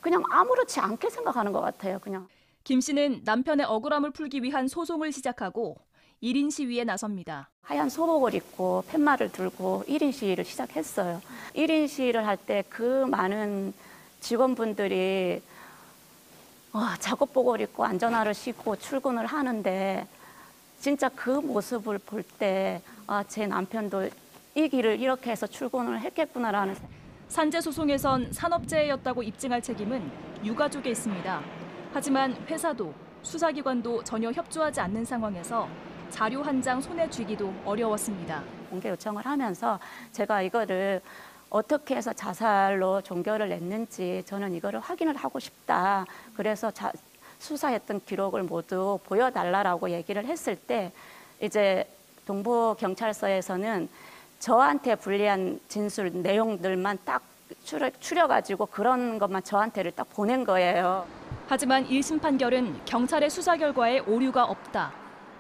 그냥 아무렇지 않게 생각하는 것 같아요. 그냥. 김 씨는 남편의 억울함을 풀기 위한 소송을 시작하고 1인 시위에 나섭니다. 하얀 소복을 입고 팻말을 들고 1인 시위를 시작했어요. 1인 시위를 할 때 그 많은 직원분들이 작업복을 입고 안전화를 신고 출근을 하는데 진짜 그 모습을 볼 때 제 남편도 이 길을 이렇게 해서 출근을 했겠구나라는. 산재 소송에선 산업재해였다고 입증할 책임은 유가족에 있습니다. 하지만 회사도 수사기관도 전혀 협조하지 않는 상황에서 자료 한 장 손에 쥐기도 어려웠습니다. 공개 요청을 하면서 제가 이거를 어떻게 해서 자살로 종결을 냈는지 저는 이거를 확인을 하고 싶다. 그래서 수사했던 기록을 모두 보여달라고 얘기를 했을 때 이제 동부경찰서에서는 저한테 불리한 진술 내용들만 딱 추려가지고 그런 것만 저한테를 딱 보낸 거예요. 하지만 1심 판결은 경찰의 수사 결과에 오류가 없다.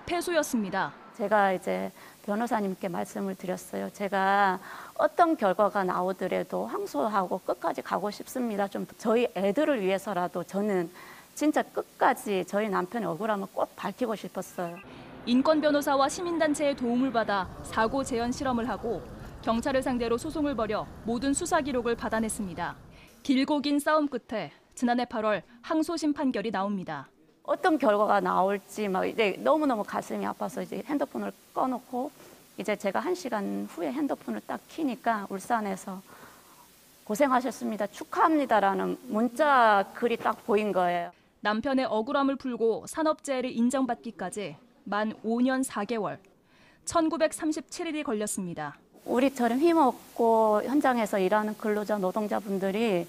패소였습니다. 제가 이제 변호사님께 말씀을 드렸어요. 제가 어떤 결과가 나오더라도 항소하고 끝까지 가고 싶습니다. 좀 저희 애들을 위해서라도 저는 진짜 끝까지 저희 남편의 억울함을 꼭 밝히고 싶었어요. 인권 변호사와 시민단체의 도움을 받아 사고 재현 실험을 하고 경찰을 상대로 소송을 벌여 모든 수사 기록을 받아냈습니다. 길고 긴 싸움 끝에 지난해 8월 항소심 판결이 나옵니다. 어떤 결과가 나올지 막 이제 너무너무 가슴이 아파서 이제 핸드폰을 꺼놓고 이제 제가 1시간 후에 핸드폰을 딱 키니까 울산에서 고생하셨습니다. 축하합니다라는 문자 글이 딱 보인 거예요. 남편의 억울함을 풀고 산업재해를 인정받기까지 만 5년 4개월, 1937일이 걸렸습니다. 우리처럼 힘없고 현장에서 일하는 근로자 노동자분들이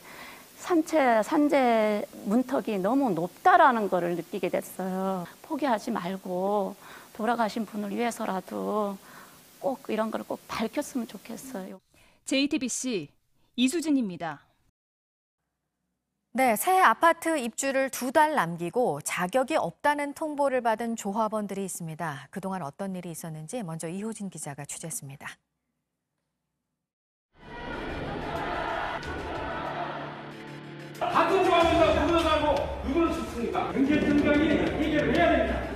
산재 문턱이 너무 높다라는 거를 느끼게 됐어요. 포기하지 말고 돌아가신 분을 위해서라도 꼭 이런 걸 꼭 밝혔으면 좋겠어요. JTBC 이수진입니다. 네, 새 아파트 입주를 2달 남기고 자격이 없다는 통보를 받은 조합원들이 있습니다. 그동안 어떤 일이 있었는지 먼저 이호진 기자가 취재했습니다. 같은 조합원과 구분하고 누구를 쳤습니까? 경제청장이 해결을 해야 됩니다.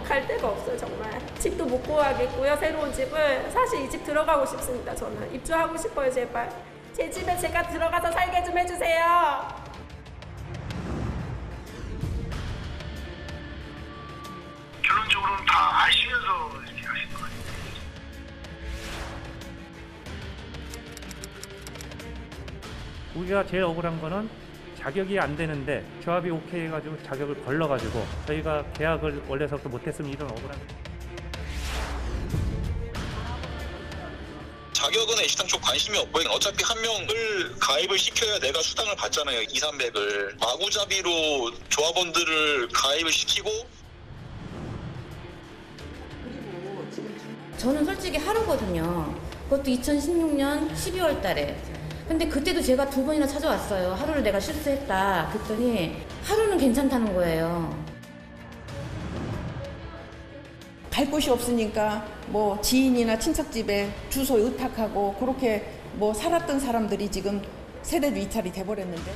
갈 데가 없어요, 정말. 집도 못 구하겠고요, 새로운 집을. 사실 이 집 들어가고 싶습니다, 저는. 입주하고 싶어요, 제발. 제 집에 제가 들어가서 살게 좀 해주세요. 결론적으로는 다 아시면서 이렇게 하신 거 아니에요? 우리가 제일 억울한 거는 자격이 안 되는데 조합이 오케이 해가지고 자격을 걸러가지고 저희가 계약을 원래서부터 못했으면 이런 억울한. 자격은 애시당초 관심이 없고 어차피 한 명을 가입을 시켜야 내가 수당을 받잖아요. 200~300을. 마구잡이로 조합원들을 가입을 시키고. 저는 솔직히 하루거든요. 그것도 2016년 12월 달에. 근데 그때도 제가 2번이나 찾아왔어요. 하루를 내가 실수했다. 그랬더니 하루는 괜찮다는 거예요. 갈 곳이 없으니까 뭐 지인이나 친척집에 주소 의탁하고 그렇게 뭐 살았던 사람들이 지금 세대도 이탈이 돼버렸는데.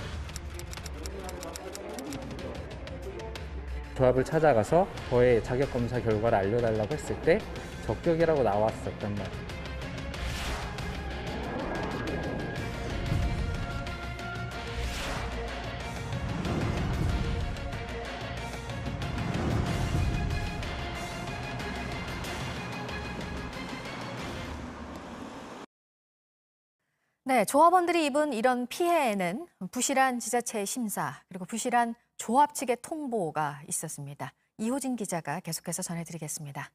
조합을 찾아가서 저의 자격 검사 결과를 알려달라고 했을 때 적격이라고 나왔었단 말이에요. 네, 조합원들이 입은 이런 피해에는 부실한 지자체의 심사, 그리고 부실한 조합 측의 통보가 있었습니다. 이호진 기자가 계속해서 전해드리겠습니다.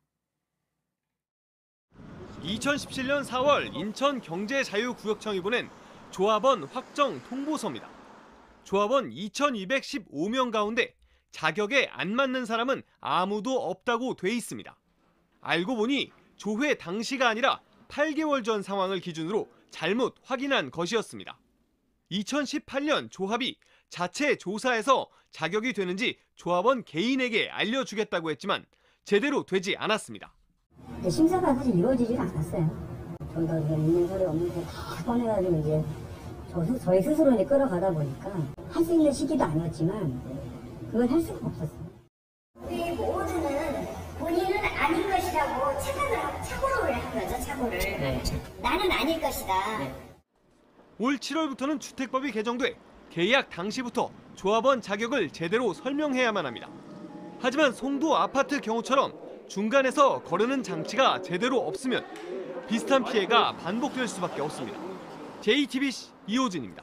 2017년 4월 인천경제자유구역청이 보낸 조합원 확정 통보서입니다. 조합원 2,215명 가운데 자격에 안 맞는 사람은 아무도 없다고 돼 있습니다. 알고 보니 조회 당시가 아니라 8개월 전 상황을 기준으로 잘못 확인한 것이었습니다. 2018년 조합이 자체 조사해서 자격이 되는지 조합원 개인에게 알려주겠다고 했지만 제대로 되지 않았습니다. 심사가 사실 이루어지지 않았어요. 저희가 있는 소리 없는 소리 다 꺼내가지고 이제 저희 스스로 이제 끌어가다 보니까 할 수 있는 시기도 아니었지만 그걸 할 수가 없었어요. 우리 모두는 본인은 아닌 것이라고 착오를 한 거죠, 착오를. 네. 나는 아닐 것이다. 네. 올 7월부터는 주택법이 개정돼 계약 당시부터 조합원 자격을 제대로 설명해야만 합니다. 하지만 송도 아파트 경우처럼 중간에서 거르는 장치가 제대로 없으면 비슷한 피해가 반복될 수밖에 없습니다. JTBC 이호진입니다.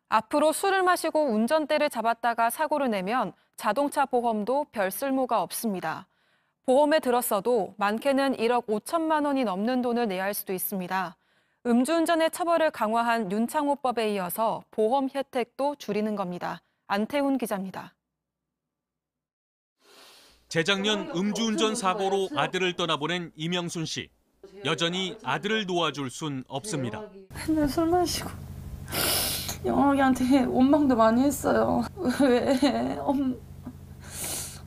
앞으로 술을 마시고 운전대를 잡았다가 사고를 내면 자동차 보험도 별 쓸모가 없습니다. 보험에 들었어도 많게는 1억 5천만 원이 넘는 돈을 내야 할 수도 있습니다. 음주운전의 처벌을 강화한 윤창호법에 이어서 보험 혜택도 줄이는 겁니다. 안태훈 기자입니다. 재작년 음주운전 사고로 아들을 떠나보낸 이명순 씨. 여전히 아들을 놓아줄 순 없습니다. 맨날 술 마시고 영학이한테 원망도 많이 했어요. 왜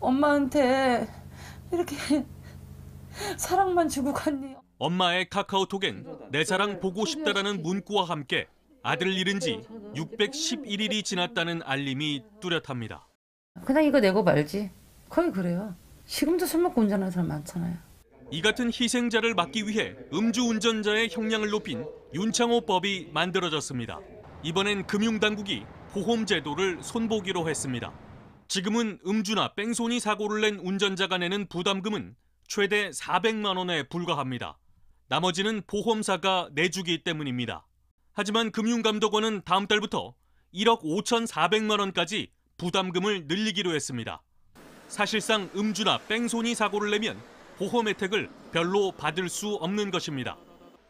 엄마한테 이렇게 사랑만 주고 갔니? 엄마의 카카오톡엔 내 사랑 보고 싶다라는 문구와 함께 아들을 잃은 지 611일이 지났다는 알림이 뚜렷합니다. 그냥 이거 내고 말지. 거의 그래요. 지금도 술 먹고 운전하는 사람 많잖아요. 이 같은 희생자를 막기 위해 음주운전자의 형량을 높인 윤창호법이 만들어졌습니다. 이번엔 금융당국이 보험제도를 손보기로 했습니다. 지금은 음주나 뺑소니 사고를 낸 운전자가 내는 부담금은 최대 400만 원에 불과합니다. 나머지는 보험사가 내주기 때문입니다. 하지만 금융감독원은 다음 달부터 1억 5,400만 원까지 부담금을 늘리기로 했습니다. 사실상 음주나 뺑소니 사고를 내면 보험 혜택을 별로 받을 수 없는 것입니다.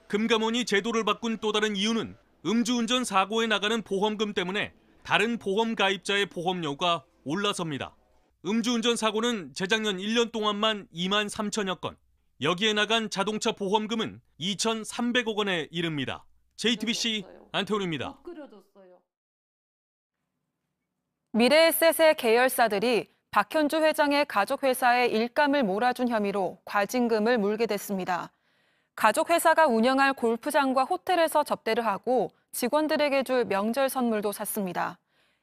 금감원이 제도를 바꾼 또 다른 이유는 음주운전 사고에 나가는 보험금 때문에 다른 보험 가입자의 보험료가 올라섭니다. 음주운전 사고는 재작년 1년 동안만 2만 3천여 건, 여기에 나간 자동차 보험금은 2,300억 원에 이릅니다. JTBC 안태훈입니다. 미래에셋의 계열사들이 박현주 회장의 가족회사에 일감을 몰아준 혐의로 과징금을 물게 됐습니다. 가족회사가 운영할 골프장과 호텔에서 접대를 하고 직원들에게 줄 명절 선물도 샀습니다.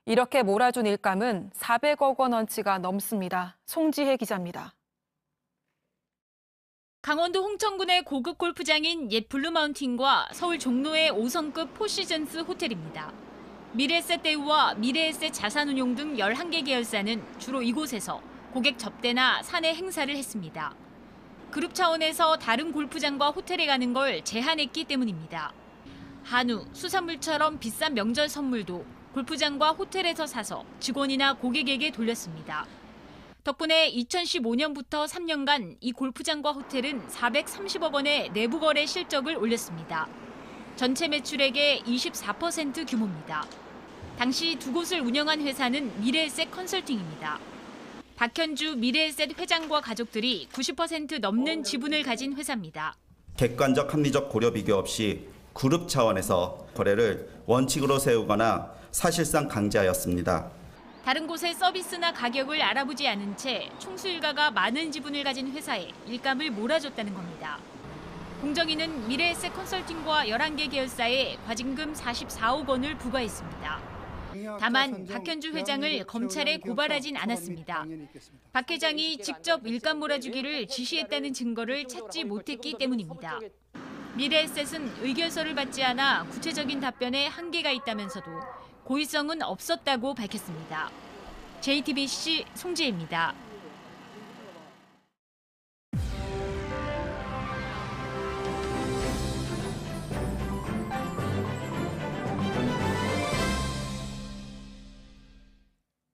이렇게 몰아준 일감은 400억 원어치가 넘습니다. 송지혜 기자입니다. 강원도 홍천군의 고급 골프장인 옛 블루마운틴과 서울 종로의 5성급 포시즌스 호텔입니다. 미래에셋대우와 미래에셋 자산운용 등 11개 계열사는 주로 이곳에서 고객 접대나 사내 행사를 했습니다. 그룹 차원에서 다른 골프장과 호텔에 가는 걸 제한했기 때문입니다. 한우, 수산물처럼 비싼 명절 선물도 골프장과 호텔에서 사서 직원이나 고객에게 돌렸습니다. 덕분에 2015년부터 3년간 이 골프장과 호텔은 430억 원의 내부 거래 실적을 올렸습니다. 전체 매출액의 24% 규모입니다. 당시 두 곳을 운영한 회사는 미래에셋 컨설팅입니다. 박현주 미래에셋 회장과 가족들이 90% 넘는 지분을 가진 회사입니다. 객관적 합리적 고려 비교 없이 그룹 차원에서 거래를 원칙으로 세우거나 사실상 강제하였습니다. 다른 곳의 서비스나 가격을 알아보지 않은 채 총수일가가 많은 지분을 가진 회사에 일감을 몰아줬다는 겁니다. 공정위는 미래에셋 컨설팅과 11개 계열사에 과징금 44억 원을 부과했습니다. 다만 박현주 회장을 검찰에 고발하진 않았습니다. 박 회장이 직접 일감 몰아주기를 지시했다는 증거를 찾지 못했기 때문입니다. 미래에셋은 의결서를 받지 않아 구체적인 답변에 한계가 있다면서도 고의성은 없었다고 밝혔습니다. JTBC 송지혜입니다.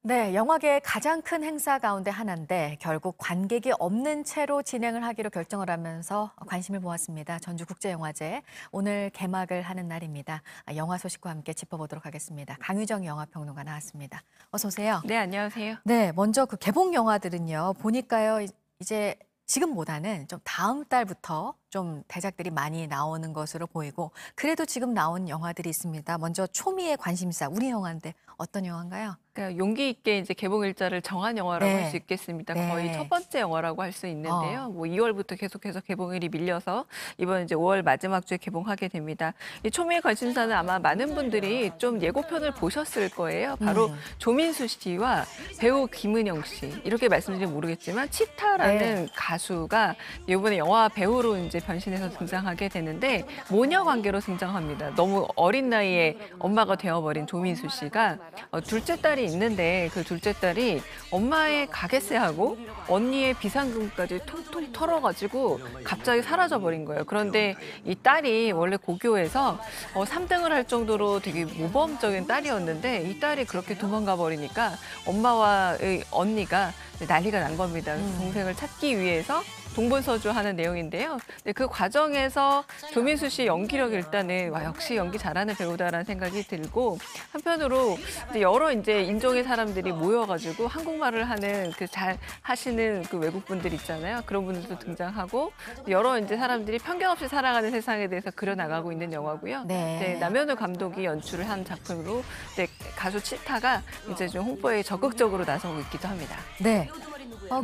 네, 영화계의 가장 큰 행사 가운데 하나인데 결국 관객이 없는 채로 진행을 하기로 결정을 하면서 관심을 모았습니다. 전주국제영화제 오늘 개막을 하는 날입니다. 영화 소식과 함께 짚어보도록 하겠습니다. 강유정 영화평론가 나왔습니다. 어서 오세요. 네, 안녕하세요. 네, 먼저 그 개봉 영화들은요. 보니까요, 이제 지금보다는 좀 다음 달부터 좀 대작들이 많이 나오는 것으로 보이고 그래도 지금 나온 영화들이 있습니다. 먼저 초미의 관심사, 우리 영화인데 어떤 영화인가요? 그러니까 용기 있게 이제 개봉 일자를 정한 영화라고 네. 할 수 있겠습니다. 네. 거의 첫 번째 영화라고 할 수 있는데요. 뭐 2월부터 계속해서 개봉일이 밀려서 이번 이제 5월 마지막 주에 개봉하게 됩니다. 이 초미의 관심사는 아마 많은 분들이 좀 예고편을 보셨을 거예요. 바로 조민수 씨와 배우 김은영 씨 이렇게 말씀드리면 모르겠지만 치타라는 네. 가수가 이번에 영화 배우로 이제 이제 변신해서 등장하게 되는데 모녀 관계로 등장합니다. 너무 어린 나이에 엄마가 되어버린 조민수 씨가 둘째 딸이 있는데 그 둘째 딸이 엄마의 가게세하고 언니의 비상금까지 통통 털어가지고 갑자기 사라져버린 거예요. 그런데 이 딸이 원래 고교에서 3등을 할 정도로 되게 모범적인 딸이었는데 이 딸이 그렇게 도망가 버리니까 엄마와 언니가 난리가 난 겁니다. 동생을 찾기 위해서 동분서주하는 내용인데요. 그 과정에서 조민수 씨 연기력 일단은 와 역시 연기 잘하는 배우다라는 생각이 들고 한편으로 이제 여러 이제 인종의 사람들이 모여가지고 한국말을 하는 그 잘 하시는 그 외국 분들 있잖아요. 그런 분들도 등장하고 여러 이제 사람들이 편견 없이 살아가는 세상에 대해서 그려나가고 있는 영화고요. 네. 남현우 감독이 연출을 한 작품으로 이제 가수 치타가 이제 좀 홍보에 적극적으로 나서고 있기도 합니다. 네.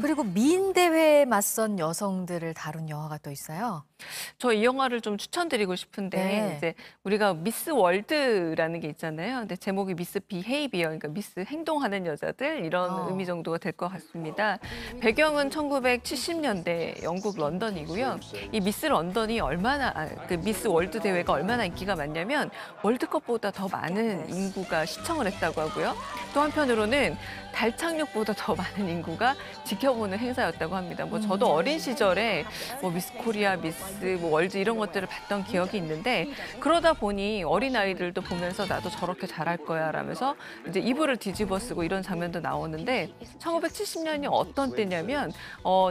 그리고 미인 대회에 맞선 여성들을 다룬 영화가 또 있어요. 저 이 영화를 좀 추천드리고 싶은데 네. 이제 우리가 미스 월드라는 게 있잖아요. 근데 제목이 미스 비헤이비어, 그러니까 미스 행동하는 여자들 이런 의미 정도가 될 것 같습니다. 배경은 1970년대 영국 런던이고요. 이 미스 런던이 그 미스 월드 대회가 얼마나 인기가 많냐면 월드컵보다 더 많은 인구가 시청을 했다고 하고요. 또 한편으로는 달 착륙보다 더 많은 인구가 지켜보는 행사였다고 합니다. 뭐 저도 어린 시절에 뭐 미스 코리아, 미스 뭐 월드 이런 것들을 봤던 기억이 있는데 그러다 보니 어린 아이들도 보면서 나도 저렇게 잘할 거야 라면서 이제 이불을 뒤집어 쓰고 이런 장면도 나오는데 1970년이 어떤 때냐면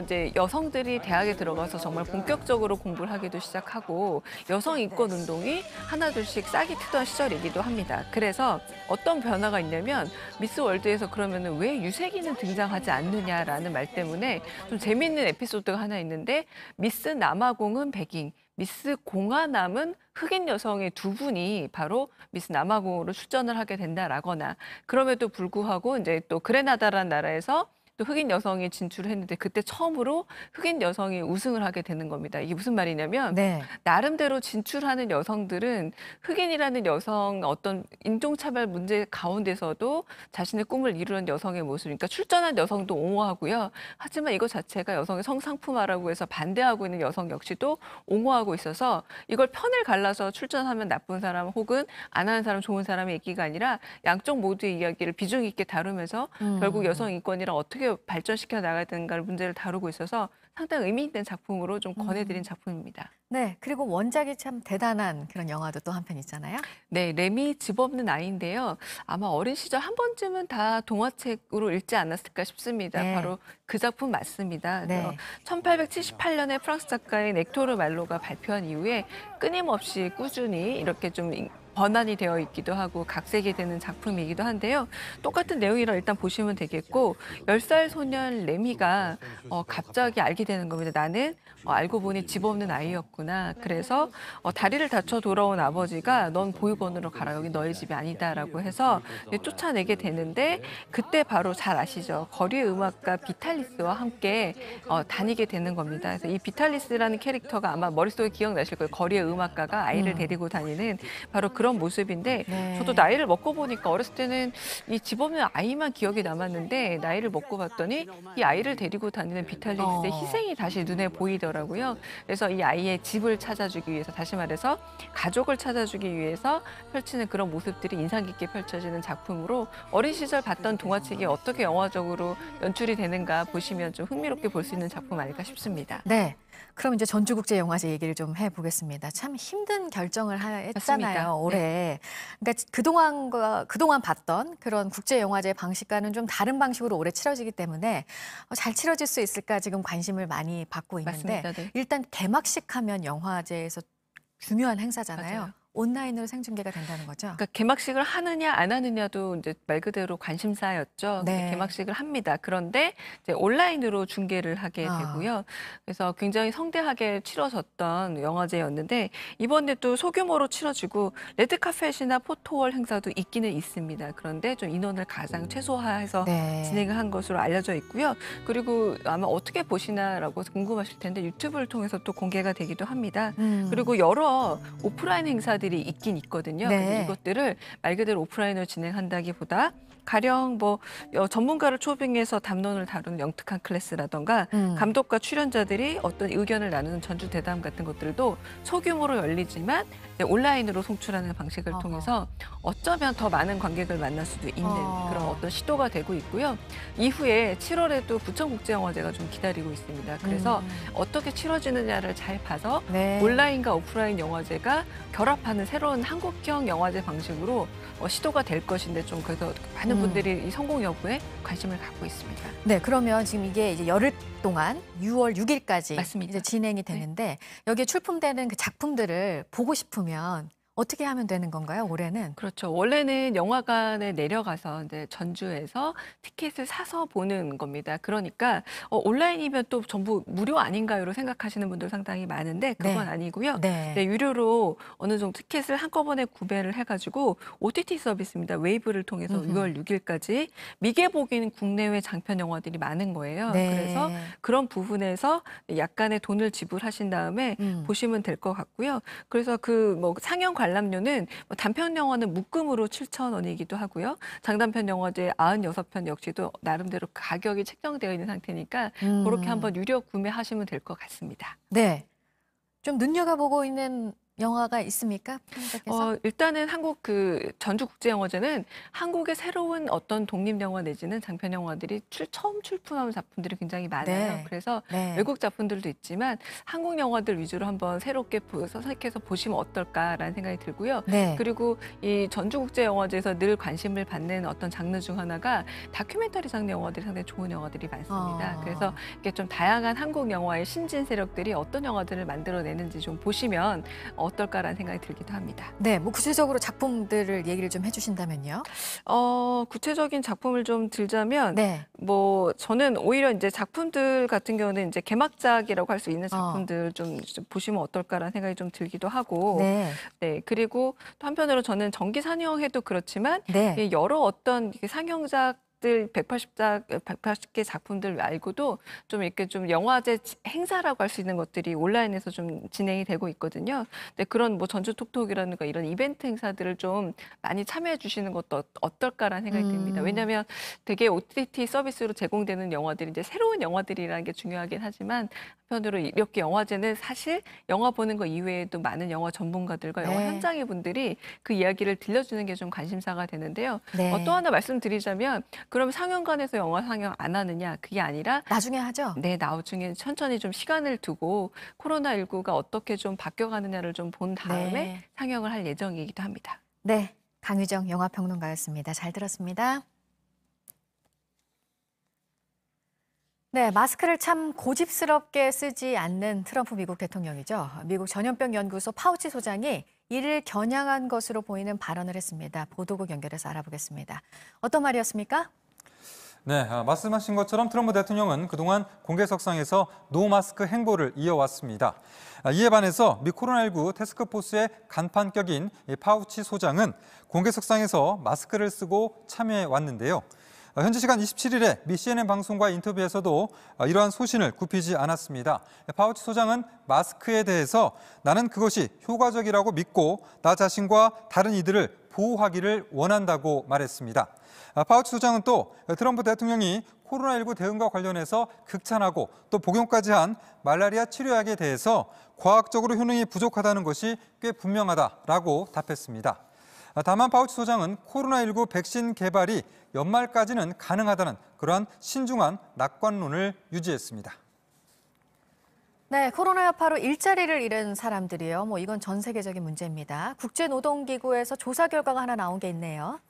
이제 여성들이 대학에 들어가서 정말 본격적으로 공부를 하기도 시작하고 여성 인권 운동이 하나둘씩 싹이 트던 시절이기도 합니다. 그래서 어떤 변화가 있냐면 미스 월드에서 그러면은 왜 유색인은 등장하지 않느냐라는 말 때문에 좀 재미있는 에피소드가 하나 있는데 미스 남아공은 백인, 미스 공화남은 흑인 여성의 두 분이 바로 미스 남아공으로 출전을 하게 된다라거나 그럼에도 불구하고 이제 또 그레나다라는 나라에서 또 흑인 여성이 진출을 했는데 그때 처음으로 흑인 여성이 우승을 하게 되는 겁니다. 이게 무슨 말이냐면 나름대로 진출하는 여성들은 흑인이라는 여성 어떤 인종차별 문제 가운데서도 자신의 꿈을 이루는 여성의 모습, 그러니까 출전한 여성도 옹호하고요. 하지만 이것 자체가 여성의 성상품화라고 해서 반대하고 있는 여성 역시도 옹호하고 있어서 이걸 편을 갈라서 출전하면 나쁜 사람 혹은 안 하는 사람 좋은 사람의 얘기가 아니라 양쪽 모두의 이야기를 비중 있게 다루면서 결국 여성 인권이랑 어떻게 발전시켜 나가야 되는가를 문제를 다루고 있어서 상당히 의미 있는 작품으로 좀 권해드린 작품입니다. 네, 그리고 원작이 참 대단한 그런 영화도 또 한 편 있잖아요. 네, 레미 집 없는 아이인데요. 아마 어린 시절 한 번쯤은 다 동화책으로 읽지 않았을까 싶습니다. 네. 바로 그 작품 맞습니다. 네. 1878년에 프랑스 작가인 엑토르 말로가 발표한 이후에 끊임없이 꾸준히 이렇게 좀 번안이 되어 있기도 하고 각색이 되는 작품이기도 한데요. 똑같은 내용이라 일단 보시면 되겠고 10살 소년 레미가 갑자기 알게 되는 겁니다. 나는 알고 보니 집 없는 아이였구나. 그래서 다리를 다쳐 돌아온 아버지가 넌 보육원으로 가라. 여기 너의 집이 아니다라고 해서 쫓아내게 되는데 그때 바로 잘 아시죠? 거리의 음악가 비탈리스와 함께 다니게 되는 겁니다. 그래서 이 비탈리스라는 캐릭터가 아마 머릿속에 기억나실 거예요. 거리의 음악가가 아이를 데리고 다니는 바로 그런 모습인데 저도 나이를 먹고 보니까 어렸을 때는 이 집 없는 아이만 기억이 남았는데 나이를 먹고 봤더니 이 아이를 데리고 다니는 비탈리스의 희생이 다시 눈에 보이더라고요. 그래서 이 아이의 집을 찾아주기 위해서 다시 말해서 가족을 찾아주기 위해서 펼치는 그런 모습들이 인상 깊게 펼쳐지는 작품으로 어린 시절 봤던 동화책이 어떻게 영화적으로 연출이 되는가 보시면 좀 흥미롭게 볼 수 있는 작품 아닐까 싶습니다. 네. 그럼 이제 전주국제영화제 얘기를 좀 해보겠습니다. 참 힘든 결정을 했잖아요, 맞습니다. 올해. 네. 그러니까 그동안 봤던 그런 국제영화제 방식과는 좀 다른 방식으로 올해 치러지기 때문에 잘 치러질 수 있을까 지금 관심을 많이 받고 있는데 맞습니다. 네. 일단 개막식 하면 영화제에서 중요한 행사잖아요. 맞아요. 온라인으로 생중계가 된다는 거죠. 그러니까 개막식을 하느냐 안 하느냐도 이제 말 그대로 관심사였죠. 네. 개막식을 합니다. 그런데 이제 온라인으로 중계를 하게 되고요. 그래서 굉장히 성대하게 치러졌던 영화제였는데 이번에 또 소규모로 치러지고 레드카펫이나 포토월 행사도 있기는 있습니다. 그런데 좀 인원을 가장 최소화해서 진행을 한 것으로 알려져 있고요. 그리고 아마 어떻게 보시나라고 궁금하실 텐데 유튜브를 통해서 또 공개가 되기도 합니다. 그리고 여러 오프라인 행사들이 영화들이 있긴 있거든요. 네. 근데 이것들을 말 그대로 오프라인으로 진행한다기보다 가령 뭐 전문가를 초빙해서 담론을 다루는 영특한 클래스라던가 감독과 출연자들이 어떤 의견을 나누는 전주 대담 같은 것들도 소규모로 열리지만 온라인으로 송출하는 방식을 통해서 어쩌면 더 많은 관객을 만날 수도 있는 그런 어떤 시도가 되고 있고요. 이후에 7월에도 부천국제영화제가 좀 기다리고 있습니다. 그래서 어떻게 치러지느냐를 잘 봐서 네. 온라인과 오프라인 영화제가 결합하는 새로운 한국형 영화제 방식으로 시도가 될 것인데 좀 그래서 많은 분들이 이 성공 여부에 관심을 갖고 있습니다. 네, 그러면 지금 이게 이제 열흘 동안 6월 6일까지 맞습니다. 이제 진행이 되는데 여기에 출품되는 그 작품들을 보고 싶으면 어떻게 하면 되는 건가요, 올해는? 그렇죠. 원래는 영화관에 내려가서 이제 전주에서 티켓을 사서 보는 겁니다. 그러니까 온라인이면 또 전부 무료 아닌가요로 생각하시는 분들 상당히 많은데 그건 네. 아니고요. 네. 네, 유료로 어느 정도 티켓을 한꺼번에 구매를 해가지고 OTT 서비스입니다. 웨이브를 통해서 6월 6일까지 미개봉인 국내외 장편 영화들이 많은 거예요. 네. 그래서 그런 부분에서 약간의 돈을 지불하신 다음에 보시면 될 것 같고요. 그래서 그 뭐 상영 관람료는 단편 영화는 묶음으로 7,000원이기도 하고요. 장단편 영화제 96편 역시도 나름대로 가격이 책정되어 있는 상태니까 그렇게 한번 유료 구매하시면 될 것 같습니다. 네. 좀 눈여겨보고 있는 영화가 있습니까? 평론가께서? 일단은 한국 그 전주국제영화제는 한국의 새로운 어떤 독립영화 내지는 장편 영화들이 처음 출품하는 작품들이 굉장히 많아요. 네. 그래서 네. 외국 작품들도 있지만 한국 영화들 위주로 한번 새롭게 선택해서 보시면 어떨까라는 생각이 들고요. 네. 그리고 이 전주국제영화제에서 늘 관심을 받는 어떤 장르 중 하나가 다큐멘터리 장르 영화들이 상당히 좋은 영화들이 많습니다. 그래서 이게 좀 다양한 한국 영화의 신진 세력들이 어떤 영화들을 만들어내는지 좀 보시면 어떨까라는 생각이 들기도 합니다. 네, 뭐 구체적으로 작품들을 얘기를 좀 해주신다면요. 구체적인 작품을 좀 들자면, 네. 뭐 저는 오히려 이제 작품들 같은 경우는 이제 개막작이라고 할 수 있는 작품들 좀 보시면 어떨까라는 생각이 좀 들기도 하고, 네. 네, 그리고 또 한편으로 저는 정기 상영해도 그렇지만 네. 여러 어떤 상영작 180개 작품들 말고도 좀 이렇게 좀 영화제 행사라고 할 수 있는 것들이 온라인에서 좀 진행이 되고 있거든요. 근데 그런 뭐 전주 톡톡이라든가 이런 이벤트 행사들을 좀 많이 참여해 주시는 것도 어떨까라는 생각이 듭니다. 왜냐하면 되게 OTT 서비스로 제공되는 영화들이 이제 새로운 영화들이라는 게 중요하긴 하지만 한편으로 이렇게 영화제는 사실 영화 보는 거 이외에도 많은 영화 전문가들과 영화 현장의 분들이 그 이야기를 들려주는 게 좀 관심사가 되는데요. 네. 또 하나 말씀드리자면 그럼 상영관에서 영화 상영 안 하느냐? 그게 아니라 나중에 하죠? 네, 나중에 천천히 좀 시간을 두고 코로나19가 어떻게 좀 바뀌어가느냐를 좀 본 다음에 네. 상영을 할 예정이기도 합니다. 네, 강유정 영화평론가였습니다. 잘 들었습니다. 네, 마스크를 참 고집스럽게 쓰지 않는 트럼프 미국 대통령이죠. 미국 전염병 연구소 파우치 소장이 이를 겨냥한 것으로 보이는 발언을 했습니다. 보도국 연결해서 알아보겠습니다. 어떤 말이었습니까? 네, 말씀하신 것처럼 트럼프 대통령은 그동안 공개석상에서 노마스크 행보를 이어왔습니다. 이에 반해서 미 코로나19 태스크포스의 간판격인 파우치 소장은 공개석상에서 마스크를 쓰고 참여해 왔는데요. 현지 시간 27일에 미 CNN 방송과 인터뷰에서도 이러한 소신을 굽히지 않았습니다. 파우치 소장은 마스크에 대해서 나는 그것이 효과적이라고 믿고 나 자신과 다른 이들을 보호하기를 원한다고 말했습니다. 파우치 소장은 또 트럼프 대통령이 코로나19 대응과 관련해서 극찬하고 또 복용까지 한 말라리아 치료약에 대해서 과학적으로 효능이 부족하다는 것이 꽤 분명하다라고 답했습니다. 다만 파우치 소장은 코로나19 백신 개발이 연말까지는 가능하다는 그러한 신중한 낙관론을 유지했습니다. 네, 코로나 여파로 일자리를 잃은 사람들이요. 뭐 이건 전 세계적인 문제입니다. 국제노동기구에서 조사 결과가 하나 나온 게 있네요.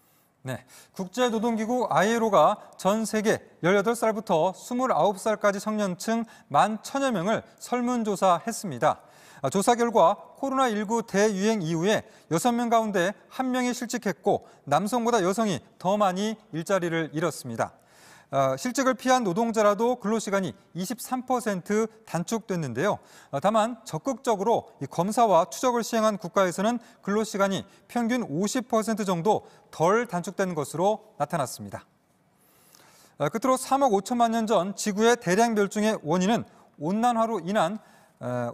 네, 국제노동기구 ILO가 전 세계 18살부터 29살까지 청년층 11,000여 명을 설문조사했습니다. 조사 결과 코로나19 대유행 이후에 6명 가운데 1명이 실직했고 남성보다 여성이 더 많이 일자리를 잃었습니다. 실직을 피한 노동자라도 근로시간이 23% 단축됐는데요. 다만 적극적으로 검사와 추적을 시행한 국가에서는 근로시간이 평균 50% 정도 덜 단축된 것으로 나타났습니다. 끝으로 3억 5천만 년 전 지구의 대량 멸종의 원인은 온난화로 인한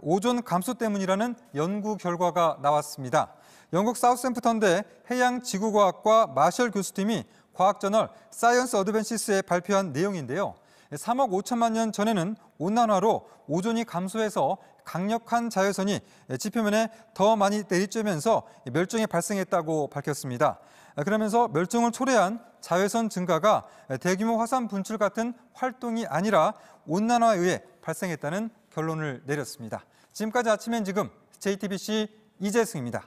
오존 감소 때문이라는 연구 결과가 나왔습니다. 영국 사우샘프턴대 해양지구과학과 마셜 교수팀이 과학저널 사이언스 어드밴시스에 발표한 내용인데요. 3억 5천만 년 전에는 온난화로 오존이 감소해서 강력한 자외선이 지표면에 더 많이 내리쬐면서 멸종이 발생했다고 밝혔습니다. 그러면서 멸종을 초래한 자외선 증가가 대규모 화산 분출 같은 활동이 아니라 온난화에 의해 발생했다는 결론을 내렸습니다. 지금까지 아침엔 지금 JTBC 이재승입니다.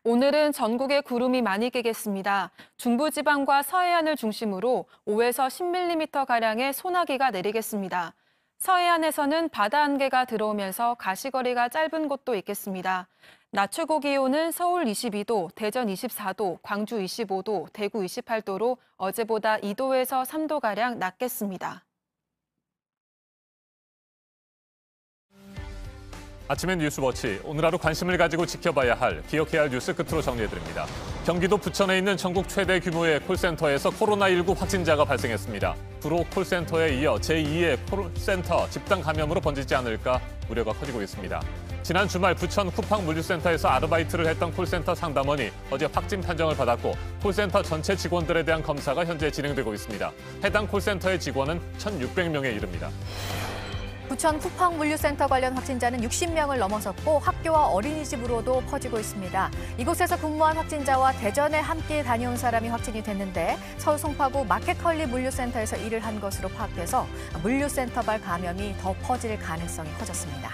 오늘은 전국에 구름이 많이 끼겠습니다. 중부지방과 서해안을 중심으로 5에서 10mm가량의 소나기가 내리겠습니다. 서해안에서는 바다 안개가 들어오면서 가시거리가 짧은 곳도 있겠습니다. 낮 최고 기온은 서울 22도, 대전 24도, 광주 25도, 대구 28도로 어제보다 2도에서 3도가량 낮겠습니다. 아침엔 뉴스워치, 오늘 하루 관심을 가지고 지켜봐야 할, 기억해야 할 뉴스 끝으로 정리해드립니다. 경기도 부천에 있는 전국 최대 규모의 콜센터에서 코로나19 확진자가 발생했습니다. 구로 콜센터에 이어 제2의 콜센터 집단 감염으로 번지지 않을까 우려가 커지고 있습니다. 지난 주말 부천 쿠팡 물류센터에서 아르바이트를 했던 콜센터 상담원이 어제 확진 판정을 받았고 콜센터 전체 직원들에 대한 검사가 현재 진행되고 있습니다. 해당 콜센터의 직원은 1,600명에 이릅니다. 부천 쿠팡 물류센터 관련 확진자는 60명을 넘어섰고 학교와 어린이집으로도 퍼지고 있습니다. 이곳에서 근무한 확진자와 대전에 함께 다녀온 사람이 확진이 됐는데 서울 송파구 마켓컬리 물류센터에서 일을 한 것으로 파악돼서 물류센터발 감염이 더 퍼질 가능성이 커졌습니다.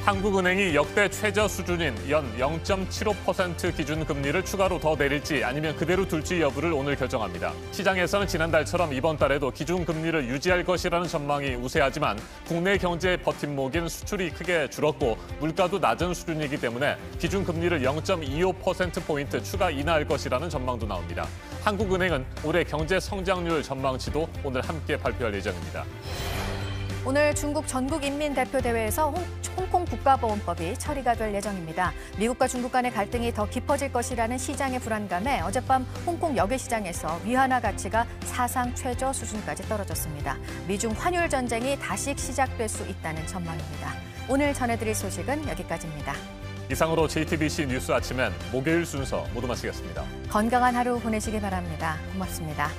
한국은행이 역대 최저 수준인 연 0.75% 기준금리를 추가로 더 내릴지 아니면 그대로 둘지 여부를 오늘 결정합니다. 시장에서는 지난달처럼 이번 달에도 기준금리를 유지할 것이라는 전망이 우세하지만 국내 경제의 버팀목인 수출이 크게 줄었고 물가도 낮은 수준이기 때문에 기준금리를 0.25%포인트 추가 인하할 것이라는 전망도 나옵니다. 한국은행은 올해 경제 성장률 전망치도 오늘 함께 발표할 예정입니다. 오늘 중국 전국인민대표대회에서 홍콩 국가보훈법이 처리가 될 예정입니다. 미국과 중국 간의 갈등이 더 깊어질 것이라는 시장의 불안감에 어젯밤 홍콩 여객시장에서 위안화 가치가 사상 최저 수준까지 떨어졌습니다. 미중 환율 전쟁이 다시 시작될 수 있다는 전망입니다. 오늘 전해드릴 소식은 여기까지입니다. 이상으로 JTBC 뉴스 아침엔 목요일 순서 모두 마치겠습니다. 건강한 하루 보내시기 바랍니다. 고맙습니다.